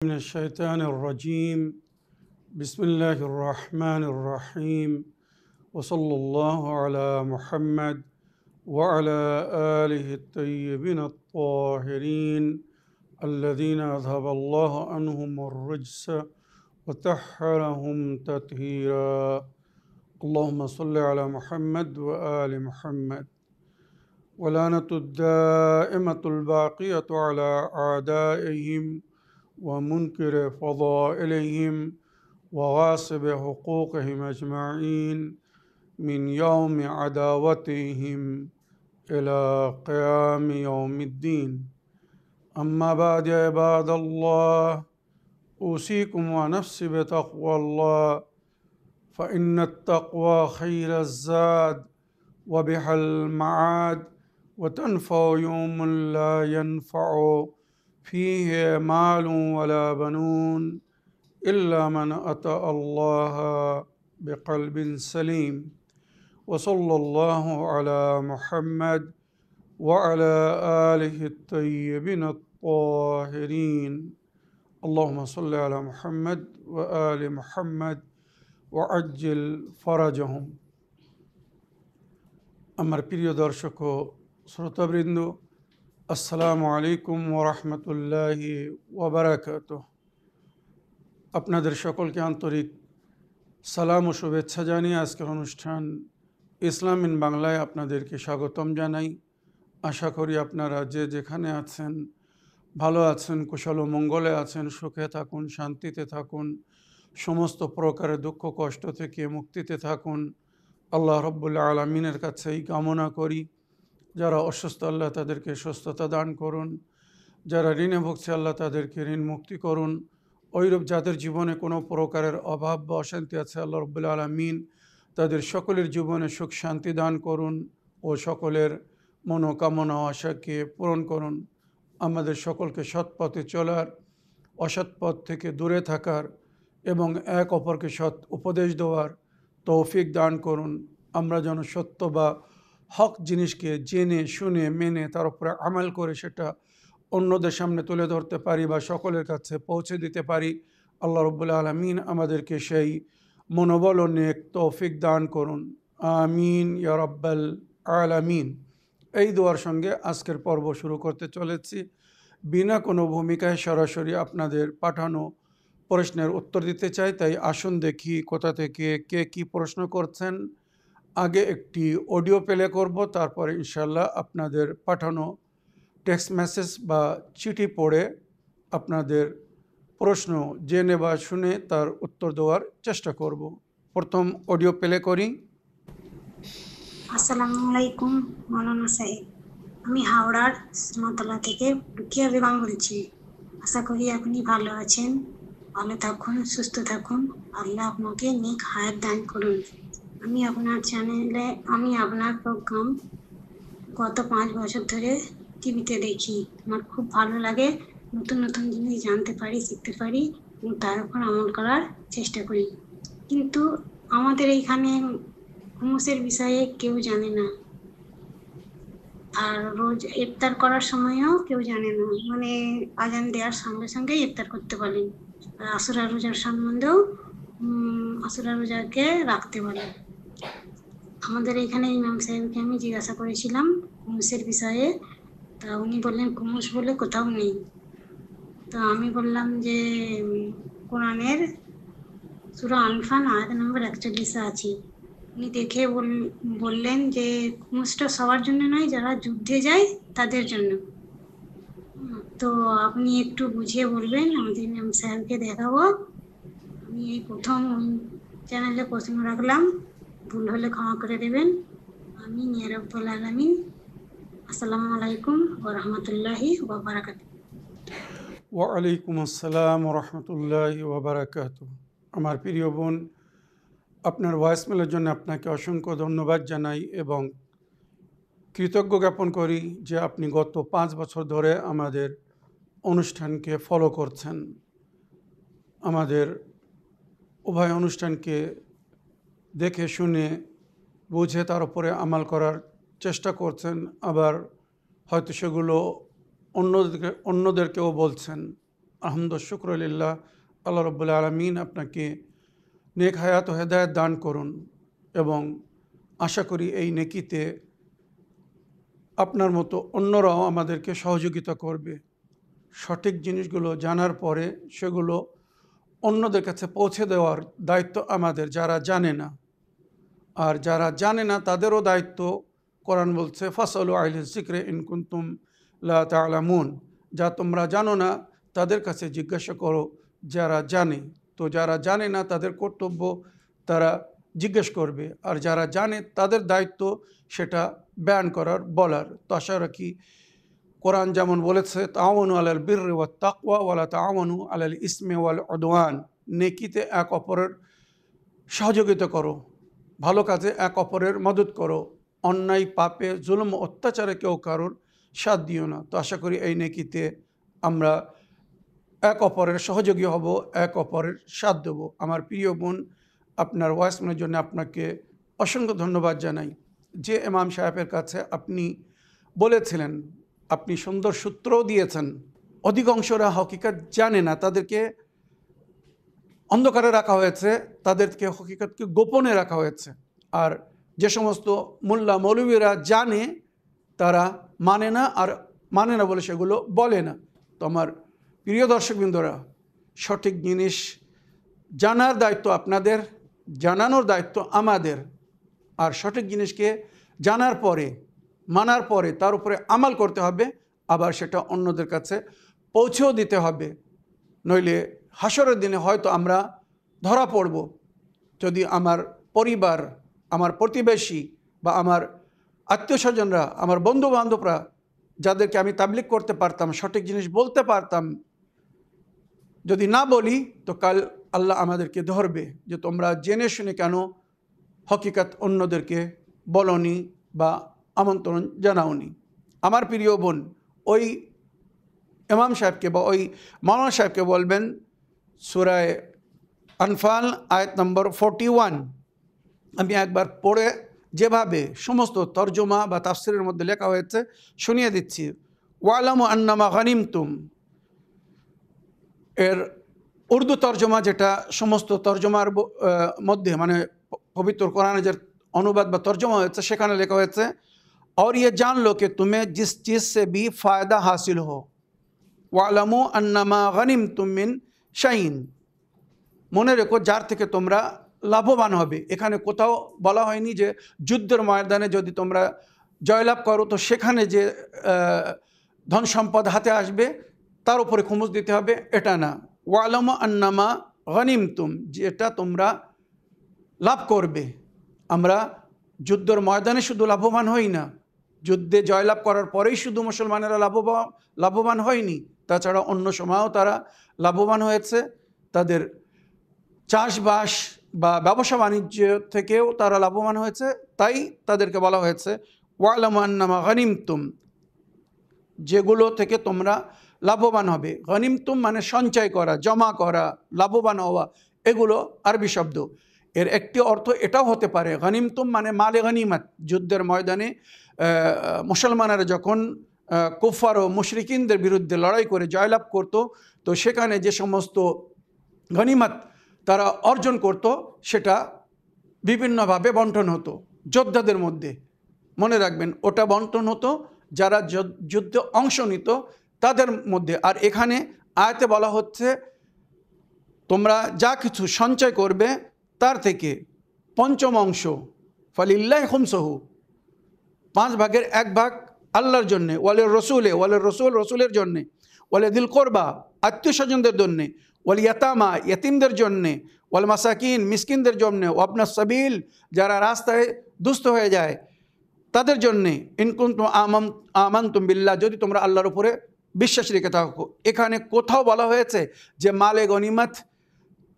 من الشيطان الرجيم. بسم الله الرحمن الرحيم. وصلى الله على محمد وعلى آله الطيبين الطاهرين الذين أذهب الله عنهم الرجس وطهرهم تطهيرا. اللهم صل على محمد وآل محمد. ولعنة الدائمة الباقية على أعدائهم ومنكر فضائلهم وغاصب حقوقهم أجمعين من يوم عداوتهم إلى قيام يوم الدين. أما بعد يا عباد الله، أوصيكم ونفسي بتقوى الله، فإن التقوى خير الزاد وبها المعاد، وتنفع يوم لا ينفع فيه مال ولا بنون إلا من أتى الله بقلب سليم. وصلى الله على محمد وعلى آله الطيبين الطاهرين. اللهم صل على محمد وآل محمد وعجل فرجهم. আমার প্রিয় দর্শক ও শ্রোতাবৃন্দ, আসসালামু আলাইকুম ওরহমতুল্লাহি ওয়াবারাকাতুহ। আপনাদের সকলকে আন্তরিক সালাম ও শুভেচ্ছা জানিয়ে আজকের অনুষ্ঠান ইসলাম ইন বাংলায় আপনাদেরকে স্বাগতম জানাই। আশা করি আপনারা যে যেখানে আছেন ভালো আছেন, কুশল ও মঙ্গলে আছেন, সুখে থাকুন, শান্তিতে থাকুন, সমস্ত প্রকারের দুঃখ কষ্ট থেকে মুক্তিতে থাকুন। আল্লাহ রব্বুল আলমিনের কাছে এই কামনা করি। যারা অসুস্থ, আল্লাহ তাদেরকে সুস্থতা দান করুন। যারা ঋণে ভুগছে, আল্লাহ তাদেরকে ঋণ মুক্তি করুন। ওইরূপ যাদের জীবনে কোনো প্রকারের অভাব বা অশান্তি আছে, আল্লাহ রব্বুল আলমিন তাদের সকলের জীবনে সুখ শান্তি দান করুন ও সকলের মনোকামনা আশাকে পূরণ করুন। আমাদের সকলকে সৎ পথে চলার, অসৎ পথ থেকে দূরে থাকার এবং এক অপরকে সৎ উপদেশ দেওয়ার তৌফিক দান করুন। আমরা যেন সত্য বা হক জিনিসকে জেনে শুনে মেনে তার উপরে আমল করে সেটা অন্যদের সামনে তুলে ধরতে পারি বা সকলের কাছে পৌঁছে দিতে পারি। আল্লাহ রব্বুল আলমিন আমাদেরকে সেই মনোবল ও নেক তৌফিক দান করুন। আমিন ইয়া রাব্বাল আলামিন। এই দোয়ার সঙ্গে আজকের পর্ব শুরু করতে চলেছি। বিনা কোনো ভূমিকায় সরাসরি আপনাদের পাঠানো প্রশ্নের উত্তর দিতে চাই। তাই আসুন দেখি কোথা থেকে কে কী প্রশ্ন করছেন। আগে একটি অডিও প্লে করব, তারপরে ইনশাল্লাহ আপনাদের পাঠানো টেক্সট মেসেজ বা চিঠি পড়ে আপনাদের প্রশ্ন জেনে বা শুনে তার উত্তর দেওয়ার চেষ্টা করব। প্রথম অডিও প্লে করি। আসসালামু আলাইকুম মৌলানা সাহেব, আমি হাওড়ার সুমাতলা থেকে রুকিয়া বেগম বলছি। আশা করি আপনি ভালো আছেন। ভালো থাকুন, সুস্থ থাকুন, আল্লাহ আপনাকে নেক হায়াত দান করুন। আমি আপনার প্রোগ্রাম গত 5 বছর ধরে টিভিতে দেখি। আমার খুব ভালো লাগে, নতুন নতুন জিনিস জানতে পারি, শিখতে পারি এবং তার উপর আমল করার চেষ্টা করি। কিন্তু আমাদের এইখানে হুমুসের বিষয়ে কেউ জানে না, আর রোজ ইফতার করার সময়ও কেউ জানে না। মানে আজান দেওয়ার সঙ্গে সঙ্গে ইফতার করতে বলেন। আর আশুরা রোজার সম্বন্ধেও আশুরা রোজাকে রাখতে বলে। আমাদের এখানে ইমাম সাহেবকে আমি জিজ্ঞাসা করেছিলাম কুমুসের বিষয়ে, তা উনি বললেন কুমুস বলে কোথাও নেই। তো আমি বললাম যে কোরআনের সূরা আনফাল আয়াত নম্বর 41 আছে। উনি দেখে বললেন যে কুমুসটা সবার জন্য নয়, যারা যুদ্ধে যায় তাদের জন্য। তো আপনি একটু বুঝিয়ে বলবেন, আমাদের ইমাম সাহেবকে দেখাবো। আমি এই প্রথম চ্যানেলে প্রশ্ন রাখলাম, ভুল হলে ক্ষমা করে দেবেন। আমি ইয়া রাব্বুল আলামিন। আসসালামু আলাইকুম ওয়া রাহমাতুল্লাহি ওয়া বারাকাতুহু। ওয়ালাইকুম আসসালাম ওরহমতুল্লাহি ওয়াবারাকাতুহু। আমার প্রিয় বোন, আপনার ভয়েসমেলের জন্য আপনাকে অসংখ্য ধন্যবাদ জানাই এবং কৃতজ্ঞ জ্ঞাপন করি যে আপনি গত 5 বছর ধরে আমাদের অনুষ্ঠানকে ফলো করছেন, আমাদের উভয় অনুষ্ঠানকে দেখে শুনে বুঝে তার উপরে আমল করার চেষ্টা করছেন, আবার হয়তো সেগুলো অন্যদেরকেও বলছেন। শুকরুলিল্লাহ। আল্লাহ রব্বুল আলমিন আপনাকে নেক হায়াত ও হেদায়েত দান করুন এবং আশা করি এই নেকিতে আপনার মতো অন্যরাও আমাদেরকে সহযোগিতা করবে। সঠিক জিনিসগুলো জানার পরে সেগুলো অন্যদের কাছে পৌঁছে দেওয়ার দায়িত্ব আমাদের, যারা জানে না। আর যারা জানে না তাদেরও দায়িত্ব। কোরআন বলছে ফাসআলু আহলা যিকরি ইন কুনতুম লা তা'লামুন, যা তোমরা জানো না তাদের কাছে জিজ্ঞাসা করো যারা জানে। তো যারা জানে না তাদের কর্তব্য তারা জিজ্ঞেস করবে, আর যারা জানে তাদের দায়িত্ব সেটা বয়ান করার, বলার। তো আশা রাখি কোরআন যেমন বলেছে তাআওয়ানু আলাল বিররি ওয়াত তাকওয়া ওয়ালা তাআওয়ানু আলাল ইসমি ওয়াল উদওয়ান, নেকিতে এক অপরের সহযোগিতা করো, ভালো কাজে এক অপরের মদত করো, অন্যায় পাপে জুলুম অত্যাচারে কেউ কারোর সাথ দিও না। তো আশা করি এই নেকিতে আমরা এক অপরের সহযোগী হব, এক অপরের সাথ দেবো। আমার প্রিয় বোন, আপনার ওয়াইসমের জন্য আপনাকে অসংখ্য ধন্যবাদ জানাই। যে ইমাম সাহেবের কাছে আপনি বলেছিলেন, আপনি সুন্দর সূত্রও দিয়েছেন। অধিকাংশরা হকিকত জানে না, তাদেরকে অন্ধকারে রাখা হয়েছে, তাদেরকে হকিকতকে গোপনে রাখা হয়েছে। আর যে সমস্ত মোল্লা মৌলবীরা জানে তারা মানে না, আর মানে না বলে সেগুলো বলে না। তো আমার প্রিয় দর্শকবৃন্দরা, সঠিক জিনিস জানার দায়িত্ব আপনাদের, জানানোর দায়িত্ব আমাদের। আর সঠিক জিনিসকে জানার পরে, মানার পরে তার উপরে আমাল করতে হবে, আবার সেটা অন্যদের কাছে পৌঁছেও দিতে হবে। নইলে হাসরের দিনে হয়তো আমরা ধরা পড়ব। যদি আমার পরিবার, আমার প্রতিবেশী বা আমার আত্মীয় স্বজনরা, আমার বন্ধু বান্ধবরা, যাদেরকে আমি তাবলিগ করতে পারতাম, সঠিক জিনিস বলতে পারতাম, যদি না বলি, তো কাল আল্লাহ আমাদেরকে ধরবে যে তোমরা জেনে শুনে কেন হকিকত অন্যদেরকে বলনি বা আমন্ত্রণ জানাওনি। আমার প্রিয় বোন, ওই ইমাম সাহেবকে বা ওই মাওলানা সাহেবকে বলবেন সূরা আনফাল আয়াত নম্বর 41 আমি একবার পড়ে যেভাবে সমস্ত তর্জমা বা তাফসিরের মধ্যে লেখা হয়েছে শুনিয়ে দিচ্ছি। ওয়ালামু আন্নামা গানিমতুম, এর উর্দু তর্জমা, যেটা সমস্ত তর্জমার মধ্যে মানে পবিত্র কোরআনে যে অনুবাদ বা তর্জমা হয়েছে সেখানে লেখা হয়েছে और ये जान लो कि तुम्हें जिस चीज़ से भी फ़ायदा हासिल हो, वालमू अन्नमा गनिमतुम मिन शाइन, মনে রেখো যার থেকে তোমরা লাভবান হবে। এখানে কোথাও বলা হয়নি যে যুদ্ধের ময়দানে যদি তোমরা জয়লাভ করো তো সেখানে যে ধন সম্পদ হাতে আসবে তার উপরে খুমুস দিতে হবে, এটা না। ওয়ালামু আন্নামা গনিমতুম, যেটা তোমরা লাভ করবে। আমরা যুদ্ধের ময়দানে শুধু লাভবান হই না, যুদ্ধে জয়লাভ করার পরেই শুধু মুসলমানেরা লাভবান হয়নি, তাছাড়া অন্য সময়ও তারা লাভবান হয়েছে। তাদের চাষবাস বা ব্যবসা বাণিজ্য থেকেও তারা লাভবান হয়েছে। তাই তাদেরকে বলা হয়েছে ওয়ালামু আন্নামা গনিমতুম, যেগুলো থেকে তোমরা লাভবান হবে। গনিমতুম মানে সঞ্চয় করা, জমা করা, লাভবান হওয়া, এগুলো আরবি শব্দ। এর একটি অর্থ এটাও হতে পারে গনিমতুম মানে মালে গনিমত। যুদ্ধের ময়দানে মুসলমানেরা যখন কুফার ও মুশরিকিনদের বিরুদ্ধে লড়াই করে জয়লাভ করত, তো সেখানে যে সমস্ত গনিমত তারা অর্জন করত সেটা বিভিন্নভাবে বন্টন হতো যোদ্ধাদের মধ্যে। মনে রাখবেন, ওটা বন্টন হতো যারা যুদ্ধে অংশ নিত তাদের মধ্যে। আর এখানে আয়াতে বলা হচ্ছে তোমরা যা কিছু সঞ্চয় করবে তার থেকে পঞ্চম অংশ ফালিল্লাহি খুমসহু, 5 ভাগের 1 ভাগ আল্লাহর জন্যে, ওয়ালের রসুলের জন্যে, ওয়ালে দিল কোরবা আত্মীয় স্বজনদের জন্যে, ওয়াল ইয়াতামা ইয়তিমদের জন্যে, ওয়াল মাসাকিন মিসকিনদের জন্যে, ওয়াবনা সাবিল যারা রাস্তায় দুস্থ হয়ে যায় তাদের জন্যে, ইন কুনতুম আমানতুম বিল্লাহ যদি তোমরা আল্লাহর উপরে বিশ্বাস রেখে থাকো। এখানে কোথাও বলা হয়েছে যে মালে গনিমত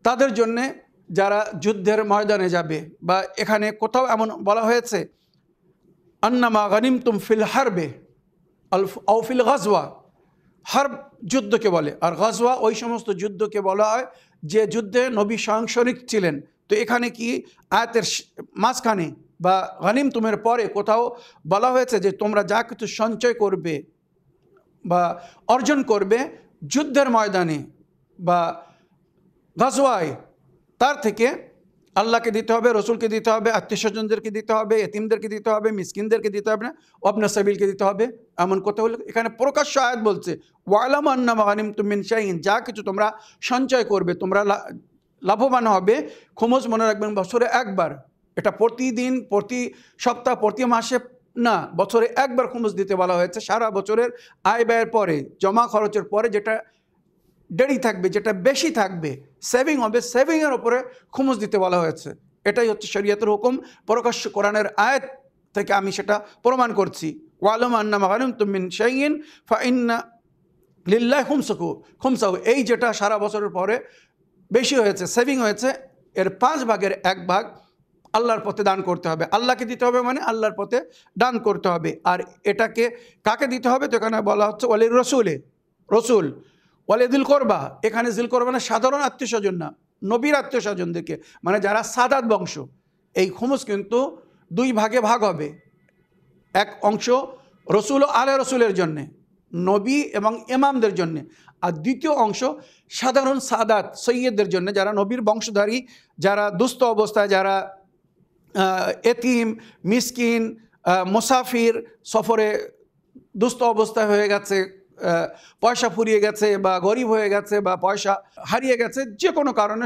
তাদের জন্যে যারা যুদ্ধের ময়দানে যাবে, বা এখানে কোথাও এমন বলা হয়েছে আন্নামা গনিমতুম ফিল হারবে আও ফিল গাজওয়া। হার্ব যুদ্ধকে বলে, আর গাজওয়া ওই সমস্ত যুদ্ধকে বলা হয় যে যুদ্ধে নবী স্বয়ং শরীক ছিলেন। তো এখানে কি আয়াতের মাঝখানে বা গনিমতুমের পরে কোথাও বলা হয়েছে যে তোমরা যা কিছু সঞ্চয় করবে বা অর্জন করবে যুদ্ধের ময়দানে বা গাজওয়ায়, তার থেকে আল্লাহকে দিতে হবে, রসুলকে দিতে হবে, আত্মীয় স্বজনদেরকে দিতে হবে, এতিমদেরকে দিতে হবে, মিসকিনদেরকে দিতে হবে না, আপনার সাবিলকে দিতে হবে। এমন কথা হলো এখানে প্রকাশ্য আয়াত বলছে, ওয়ালামু আন্নামা গানিমতুম মিন শাইইন, যা কিছু তোমরা সঞ্চয় করবে, তোমরা লাভবান হবে। খুমুস মনে রাখবেন বছরে একবার, এটা প্রতিদিন, প্রতি সপ্তাহ, প্রতি মাসে না, বছরে একবার খুমুস দিতে বলা হয়েছে। সারা বছরের আয় ব্যয়ের পরে, জমা খরচের পরে যেটা দেরি থাকবে, যেটা বেশি থাকবে, সেভিং হবে, সেভিংয়ের ওপরে খুমুস দিতে বলা হয়েছে। এটাই হচ্ছে শরীয়তের হুকুম। প্রকাশ্য কোরআনের আয়াত থেকে আমি সেটা প্রমাণ করছি। ওয়ালামু আন্নামা গানিমতুম মিন শাইইন ফাইন্না লিল্লাহি খুমসাহু, এই যেটা সারা বছরের পরে বেশি হয়েছে, সেভিং হয়েছে, এর 5 ভাগের 1 ভাগ আল্লাহর পথে দান করতে হবে। আল্লাহকে দিতে হবে মানে আল্লাহর পথে দান করতে হবে। আর এটাকে কাকে দিতে হবে? তো এখানে বলা হচ্ছে ওয়ালির রসুল, ওয়ালিদিল করবা। এখানে জিল করবা না সাধারণ আত্মীয় স্বজন না, নবীর আত্মীয় স্বজনদেরকে, মানে যারা সাদাত বংশ। এই খুমুস কিন্তু 2 ভাগে ভাগ হবে। এক অংশ রসুল ও আলে রসুলের জন্যে, নবী এবং ইমামদের জন্যে, আর দ্বিতীয় অংশ সাধারণ সাদাত সৈয়দদের জন্য, যারা নবীর বংশধারী, যারা দুস্থ অবস্থায়, যারা এতিম, মিসকিন, মুসাফির, সফরে দুস্থ অবস্থায় হয়ে গেছে, পয়সা ফুরিয়ে গেছে, বা গরিব হয়ে গেছে, বা পয়সা হারিয়ে গেছে, যে কোনো কারণে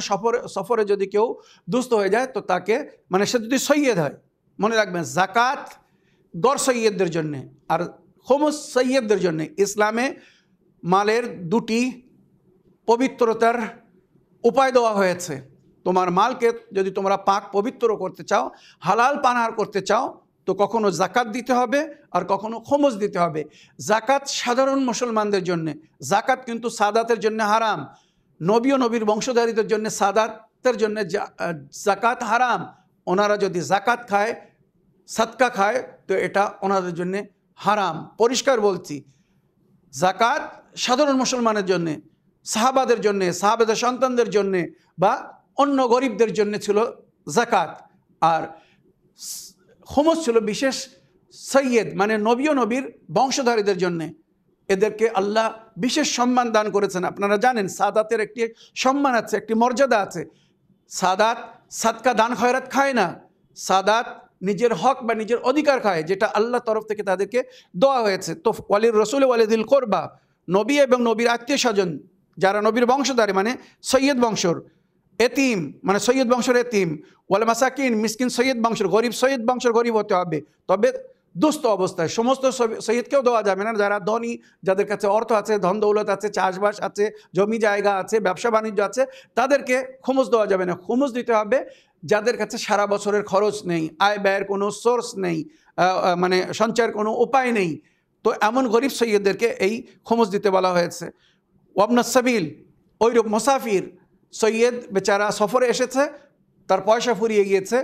সফরে যদি কেউ দুস্থ হয়ে যায়, তো তাকে, মানে সে যদি সৈয়দ হয়, মনে রাখবেন জাকাত গড় সৈয়দদের জন্যে আর খুমুস সৈয়দদের জন্যে। ইসলামে মালের 2টি পবিত্রতার উপায় দেওয়া হয়েছে। তোমার মালকে যদি তোমরা পাক পবিত্র করতে চাও, হালাল পানাহার করতে চাও, তো কখনো জাকাত দিতে হবে আর কখনো খুমুস দিতে হবে। জাকাত সাধারণ মুসলমানদের জন্যে, জাকাত কিন্তু সাদাতের জন্য হারাম। নবী ও নবীর বংশধারীদের জন্য সাদাতের জন্য জাকাত হারাম। ওনারা যদি জাকাত খায়, সাদকা খায়, তো এটা ওনাদের জন্যে হারাম। পরিষ্কার বলছি, জাকাত সাধারণ মুসলমানের জন্যে, সাহাবাদের জন্যে, সাহাবাদের সন্তানদের জন্যে, বা অন্য গরিবদের জন্য ছিল জাকাত। আর খুমুস ছিল বিশেষ সৈয়দ, মানে নবী ও নবীর বংশধারীদের জন্যে। এদেরকে আল্লাহ বিশেষ সম্মান দান করেছেন। আপনারা জানেন সাদাতের একটি সম্মান আছে, একটি মর্যাদা আছে। সাদাত সাদকা দান খয়রাত খায় না, সাদাত নিজের হক বা নিজের অধিকার খায়, যেটা আল্লাহ তরফ থেকে তাদেরকে দেওয়া হয়েছে। তো ওয়ালির রসুল ওয়ালিদিল করবা, নবী এবং নবীর আত্মীয় স্বজন, যারা নবীর বংশধারী, মানে সৈয়দ বংশর, এতিম মানে সৈয়দ বংশের এতিম, ওয়াল মাসাকিন মিসকিন সৈয়দ বংশের গরিব, সৈয়দ বংশের গরিব হতে হবে। তবে দুস্থ অবস্থায় সমস্ত সৈয়দকেও দেওয়া যাবে না। যারা ধনী, যাদের কাছে অর্থ আছে, ধন দৌলত আছে, চাষবাস আছে, জমি জায়গা আছে, ব্যবসা বাণিজ্য আছে, তাদেরকে খুমুস দেওয়া যাবে না। খুমুস দিতে হবে যাদের কাছে সারা বছরের খরচ নেই, আয় ব্যয়ের কোনো সোর্স নেই, মানে সঞ্চয়ের কোনো উপায় নেই। তো এমন গরিব সৈয়দদেরকে এই খুমুস দিতে বলা হয়েছে। ওয়াবনাস সাবিল, ওইরূপ মুসাফির সৈয়দ বেচারা সফরে এসেছে, তার পয়সা ফুরিয়ে গিয়েছে,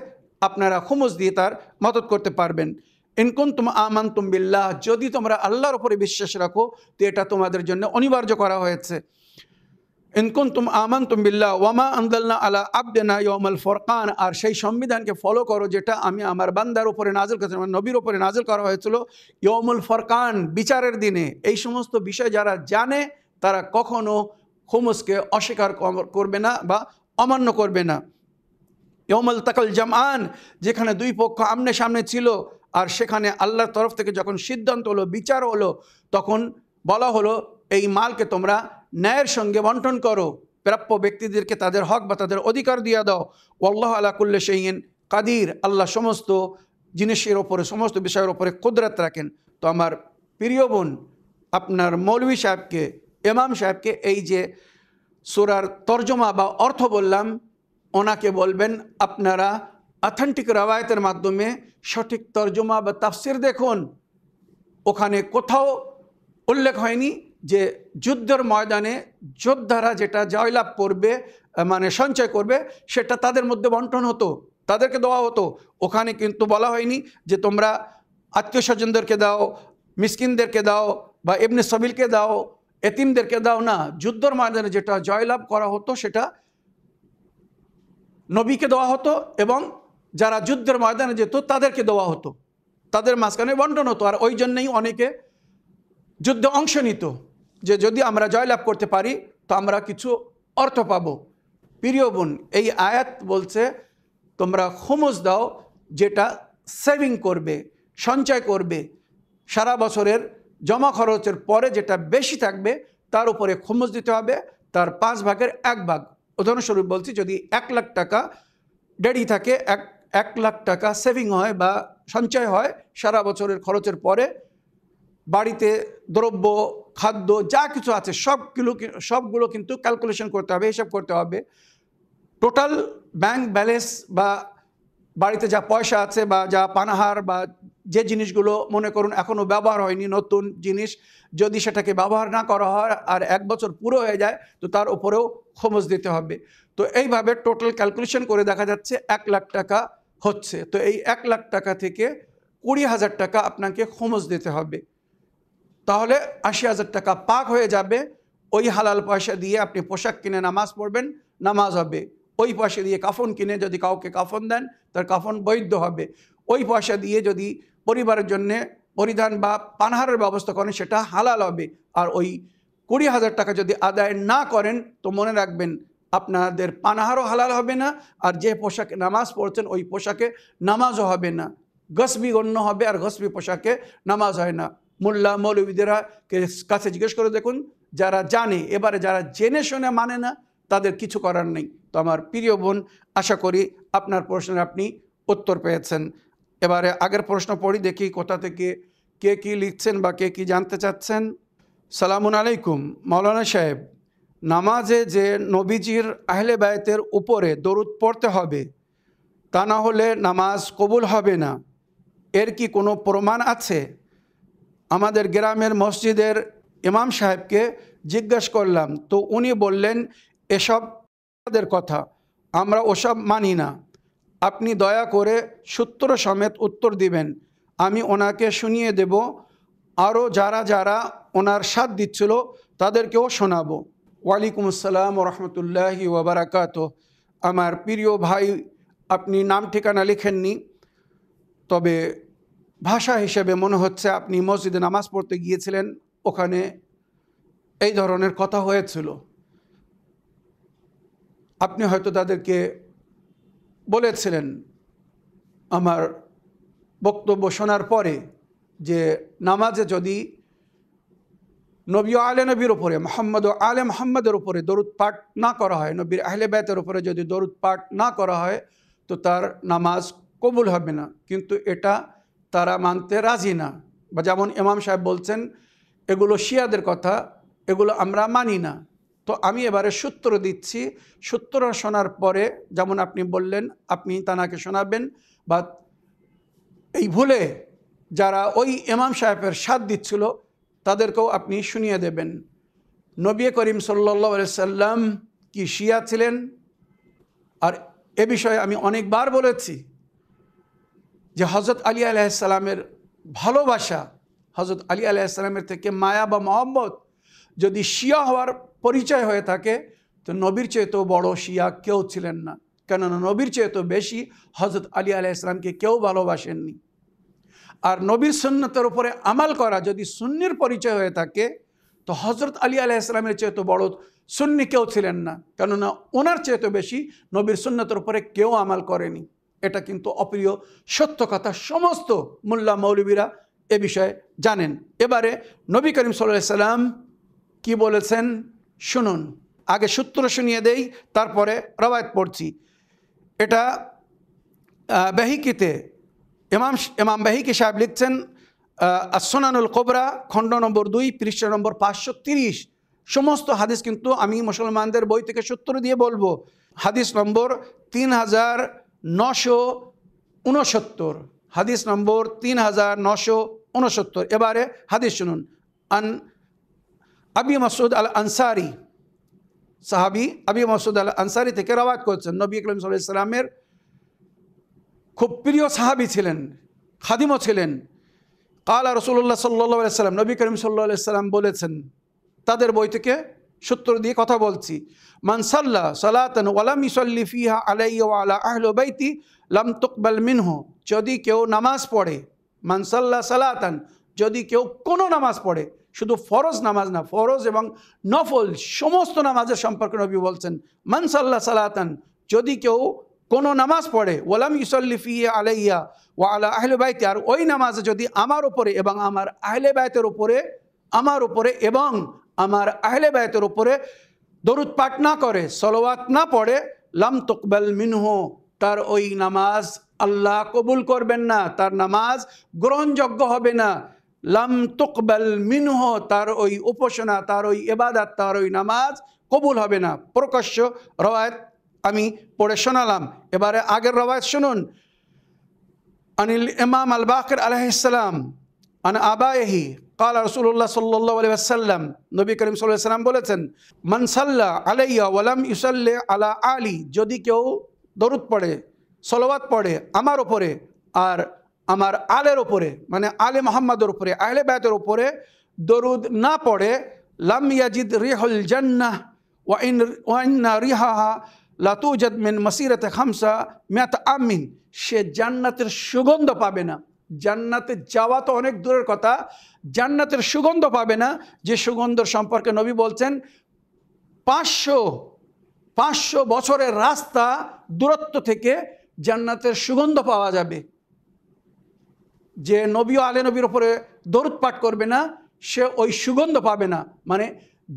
আপনারা খুমুস দিয়ে তার মদত করতে পারবেন। ইনকুনতুম আমানতুম বিল্লাহ, যদি তোমরা আল্লাহর উপরে বিশ্বাস রাখো, তো এটা তোমাদের জন্য অনিবার্য করা হয়েছে। ইনকুনতুম আমানতুম বিল্লাহ ওয়ামা আনজালনা আলা আবদিনা ইয়াউমাল ফুরকান, আর সেই সংবিধানকে ফলো করো যেটা আমি আমার বান্দার উপরে নাজিল করেছিলাম, নবীর উপরে নাজিল করা হয়েছিল ইয়াউমুল ফুরকান, বিচারের দিনে। এই সমস্ত বিষয় যারা জানে, তারা কখনো খুমুসকে অস্বীকার করবে না বা অমান্য করবে না। ইয়াউমুল তাকাল জামআন, যেখানে 2 পক্ষ আমনে সামনে ছিল, আর সেখানে আল্লাহর তরফ থেকে যখন সিদ্ধান্ত হলো, বিচার হলো, তখন বলা হলো এই মালকে তোমরা ন্যায়ের সঙ্গে বন্টন করো, প্রাপ্য ব্যক্তিদেরকে তাদের হক বা তাদের অধিকার দিয়ে দাও। আল্লাহু আলা কুল্লি শাইইন কাদির, আল্লাহ সমস্ত জিনিসের ওপরে, সমস্ত বিষয়ের ওপরে কুদরত রাখেন। তো আমার প্রিয় বোন, আপনার মৌলভী সাহেবকে, ইমাম সাহেবকে এই যে সূরার তর্জমা বা অর্থ বললাম, ওনাকে বলবেন আপনারা অথেন্টিক রওয়ায়াতের মাধ্যমে সঠিক তর্জমা বা তাফসির দেখুন। ওখানে কোথাও উল্লেখ হয়নি যে যুদ্ধের ময়দানে যোদ্ধারা যেটা জয়লাভ করবে, মানে সঞ্চয় করবে, সেটা তাদের মধ্যে বন্টন হতো, তাদেরকে দেওয়া হতো। ওখানে কিন্তু বলা হয়নি যে তোমরা আত্মীয় স্বজনদেরকে দাও, মিসকিনদেরকে দাও, বা ইবনে সাবিলকে দাও, এতিমদেরকে দাও না। যুদ্ধের ময়দানে যেটা জয়লাভ করা হতো, সেটা নবীকে দেওয়া হতো, এবং যারা যুদ্ধের ময়দানে যেত তাদেরকে দেওয়া হতো, তাদের মাঝখানে বন্টন হতো। আর ওই জন্যই অনেকে যুদ্ধে অংশ নিত। যে যদি আমরা জয়লাভ করতে পারি তো আমরা কিছু অর্থ পাবো। প্রিয় বোন, এই আয়াত বলছে তোমরা খুমুস দাও, যেটা সেভিং করবে, সঞ্চয় করবে, সারা বছরের জমা খরচের পরে যেটা বেশি থাকবে তার উপরে খুমুস দিতে হবে, তার 5 ভাগের 1 ভাগ। উদাহরণস্বরূপ বলছি, যদি 1 লাখ টাকা ডেডি থাকে, 1 লাখ টাকা সেভিং হয় বা সঞ্চয় হয় সারা বছরের খরচের পরে, বাড়িতে দ্রব্য, খাদ্য যা কিছু আছে সবগুলো কিন্তু ক্যালকুলেশন করতে হবে, হিসাব করতে হবে। টোটাল ব্যাংক ব্যালেন্স বা বাড়িতে যা পয়সা আছে বা যা পানাহার বা যে জিনিসগুলো মনে করুন এখনও ব্যবহার হয়নি, নতুন জিনিস, যদি সেটাকে ব্যবহার না করা হয় আর 1 বছর পুরো হয়ে যায় তো তার উপরেও খরচ দিতে হবে। তো এইভাবে টোটাল ক্যালকুলেশন করে দেখা যাচ্ছে 1 লাখ টাকা হচ্ছে। তো এই 1 লাখ টাকা থেকে 20,000 টাকা আপনাকে খরচ দিতে হবে, তাহলে 80,000 টাকা পাক হয়ে যাবে। ওই হালাল পয়সা দিয়ে আপনি পোশাক কিনে নামাজ পড়বেন, নামাজ হবে। ওই পয়সা দিয়ে কাফন কিনে যদি কাউকে কাফন দেন তার কাফন বৈধ হবে। ওই পয়সা দিয়ে যদি পরিবারের জন্যে পরিধান বা পানাহারের ব্যবস্থা করেন সেটা হালাল হবে। আর ওই 20,000 টাকা যদি আদায় না করেন তো মনে রাখবেন আপনাদের পানাহারও হালাল হবে না, আর যে পোশাকে নামাজ পড়ছেন ওই পোশাকে নামাজও হবে না, গসবি গণ্য হবে। আর গসবি পোশাকে নামাজ হয় না। মোল্লা মৌলবীদেরা কাছে জিজ্ঞেস করে দেখুন, যারা জানে। এবারে যারা জেনে শুনে মানে না তাদের কিছু করার নেই। তো আমার প্রিয় বোন, আশা করি আপনার প্রশ্নের আপনি উত্তর পেয়েছেন। এবারে আগের প্রশ্ন পড়ি, দেখি কোথা থেকে কে কি লিখছেন বা কে কি জানতে চাচ্ছেন। সালামুন আলাইকুম মাওলানা সাহেব, নামাজে যে নবীজির আহলে বায়তের উপরে দরুদ পড়তে হবে, তা না হলে নামাজ কবুল হবে না, এর কি কোনো প্রমাণ আছে? আমাদের গ্রামের মসজিদের ইমাম সাহেবকে জিজ্ঞেস করলাম, তো উনি বললেন এসব তাদের কথা, আমরা ওসব মানি না। আপনি দয়া করে সূত্র সমেত উত্তর দিবেন, আমি ওনাকে শুনিয়ে দেব। আরও যারা যারা ওনার সাথ দিচ্ছিল তাদেরকেও শোনাবো। ওয়ালাইকুম আসসালাম রহমতুল্লাহি ওবরাকাতুহ। আমার প্রিয় ভাই, আপনি নাম ঠিকানা লিখেননি, তবে ভাষা হিসেবে মনে হচ্ছে আপনি মসজিদে নামাজ পড়তে গিয়েছিলেন, ওখানে এই ধরনের কথা হয়েছিল। আপনি হয়তো তাদেরকে বলেছিলেন আমার বক্তব্য শোনার পরে যে নামাজে যদি নবী আলে নবীর উপরে, মোহাম্মদ ও আলে মোহাম্মদের উপরে দরুদ পাঠ না করা হয়, নবীর আহলে বাইতের উপরে যদি দরুদ পাঠ না করা হয় তো তার নামাজ কবুল হবে না। কিন্তু এটা তারা মানতে রাজি না। বা যেমন ইমাম সাহেব বলছেন এগুলো শিয়াদের কথা, এগুলো আমরা মানি না। তো আমি এবারে সূত্র দিচ্ছি, সূত্র শোনার পরে যেমন আপনি বললেন আপনি তানাকে শোনাবেন, বা এই ভুলে যারা ওই ইমাম সাহেবের সাথ দিচ্ছিল তাদেরকেও আপনি শুনিয়ে দেবেন। নবী করিম সাল্লাল্লাহু আলাইহি সাল্লাম কি শিয়া ছিলেন? আর এ বিষয়ে আমি অনেকবার বলেছি যে হজরত আলী আলাইহিস সালামের ভালোবাসা, হজরত আলী আলাইহিস সালামের থেকে মায়া বা মহব্বত যদি শিয়া হওয়ার পরিচয় হয়ে থাকে তো নবীর চেয়েতেও বড় শিয়া কেউ ছিলেন না। কেননা নবীর চেয়েতেও বেশি হজরত আলী আলাইহিস সালামকে কেউ ভালোবাসেননি। আর নবীর সুন্নতের উপরে আমাল করা যদি সুন্নির পরিচয় হয়ে থাকে তো হজরত আলী আলাইহিস সালামের চেয়েতেও বড় সুন্নি কেউ ছিলেন না, কেননা ওনার চেয়েতেও বেশি নবীর সুন্নতের উপরে কেউ আমাল করেনি। এটা কিন্তু অপ্রিয় সত্য কথা, সমস্ত মোল্লা মৌলবীরা এ বিষয়ে জানেন। এবারে নবী করিম সাল্লাল্লাহু আলাইহি সাল্লাম কি বলেছেন শুনুন। আগে সূত্র শুনিয়ে দেই, তারপরে রওয়ায়াত পড়ছি। এটা বাহিকিতে ইমাম বাহিকি সাহেব লিখছেন আসনানুল কোবরা খণ্ড নম্বর 2 পৃষ্ঠা নম্বর 530। সমস্ত হাদিস কিন্তু আমি মুসলমানদের বই থেকে সূত্র দিয়ে বলবো। হাদিস নম্বর 3969, হাদিস নম্বর 3969। এবারে হাদিস শুনুন। আন আবি মাসউদ আল আনসারি, সাহাবি আবি মাসউদ আল আনসারি থেকে রওয়ায়াত করছেন, নবী করিম সাল্লাল্লাহু আলাইহি সাল্লামের খুব প্রিয় সাহাবি ছিলেন, খাদিমও ছিলেন। কালা রাসূলুল্লাহ সাল্লাল্লাহু আলাইহি সাল্লাম, নবী করিম সাল্লাল্লাহু আলাইহি সাল্লাম বলেছেন, তাদের বই থেকে সূত্র দিয়ে কথা বলছি। মান সাল্লা সালাতান ওয়া লাম ইসাল্লি ফিহা আলাইয়া ওয়া আলা আহলি বাইতি লাম তুকবাল মিনহু, যদি কেউ নামাজ পড়ে, মান সাল্লা সালাতান, যদি কেউ কোনো নামাজ পড়ে শুধু ফরজ নামাজ না, ফরজ এবং নফল সমস্ত নামাজের সম্পর্কে নবী বলছেন, মান সাল্লা সালাতান, যদি কেউ কোনো নামাজ পড়ে, ওয়ালাম ইউসাল্লি ফিহি আলাইয়া ওয়া আলা আহলি বাইতি, আর ওই নামাজে যদি আমার উপরে এবং আমার আহলে বাইতের উপরে, আমার উপরে এবং আমার আহলে বাইতের উপরে দরুদ পাঠ না করে, সলাওয়াত না পড়ে, লাম তুকবাল মিনহু, তার ওই নামাজ আল্লাহ কবুল করবেন না, তার নামাজ গ্রহণযোগ্য হবে না। লাম তুকবাল মিনহু, তার ওই উপাসনা, তার ওই ইবাদত, তার ওই নামাজ কবুল হবে না। প্রকাশ্য রওয়ায়াত আমি পড়ে শোনালাম। এবারে আগের রওয়ায়াত শুনুন। আনিল ইমাম আল বাকির আলাইহিস সালাম আন আবাইহি قال رسول الله صلى الله عليه وسلم, নবী করিম সাল্লাল্লাহু আলাইহি ওয়াসাল্লাম বলেছেন, মান সাল্লা আলাইয়া ওয়ালাম ইউসাল্লি আলা আলী, যদি কেউ দরুদ পড়ে, সলাওয়াত পড়ে আমার উপরে আর আমার আলের উপরে, মানে আলে মুহাম্মাদের উপরে, আহলে বাইতের উপরে দরুদ না পড়ে, লাম ইয়াজিদ রিহুল জান্নাহ ওয়া ইন্না রিহাহা লা তুজাদ মিন মাসিরাতি 500 আমিন, সে জান্নাতের সুগন্ধ পাবে না। জান্নাতে যাওয়া তো অনেক দূরের কথা, জান্নাতের সুগন্ধ পাবে না, যে সুগন্ধর সম্পর্কে নবী বলছেন 500 বছরের রাস্তা দূরত্ব থেকে জান্নাতের সুগন্ধ পাওয়া যাবে। যে নবী ও আলে নবীর উপরে দরুদ পাঠ করবে না, সে ওই সুগন্ধ পাবে না। মানে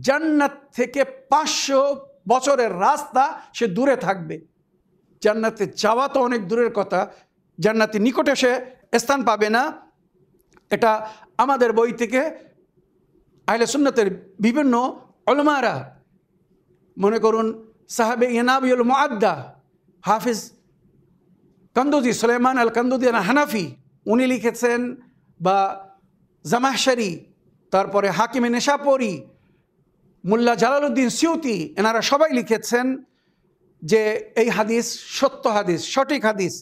জান্নাত থেকে 500 বছরের রাস্তা সে দূরে থাকবে। জান্নাতে যাওয়া তো অনেক দূরের কথা, জান্নাতের নিকটে সে স্থান পাবে না। এটা আমাদের বই থেকে আহলে সুন্নতের বিভিন্ন উলামারা, মনে করুন সাহাবে ইয়ানাবিউল মুআদ্দা হাফিজ কান্দুজি, সুলাইমান আল কান্দুজি হানাফি, উনি লিখেছেন, বা জামাহশারি, তারপরে হাকিমে নেশাপরি, মুল্লা জালালউদ্দিন সিউতি, এনারা সবাই লিখেছেন যে এই হাদিস সত্য হাদিস, সঠিক হাদিস।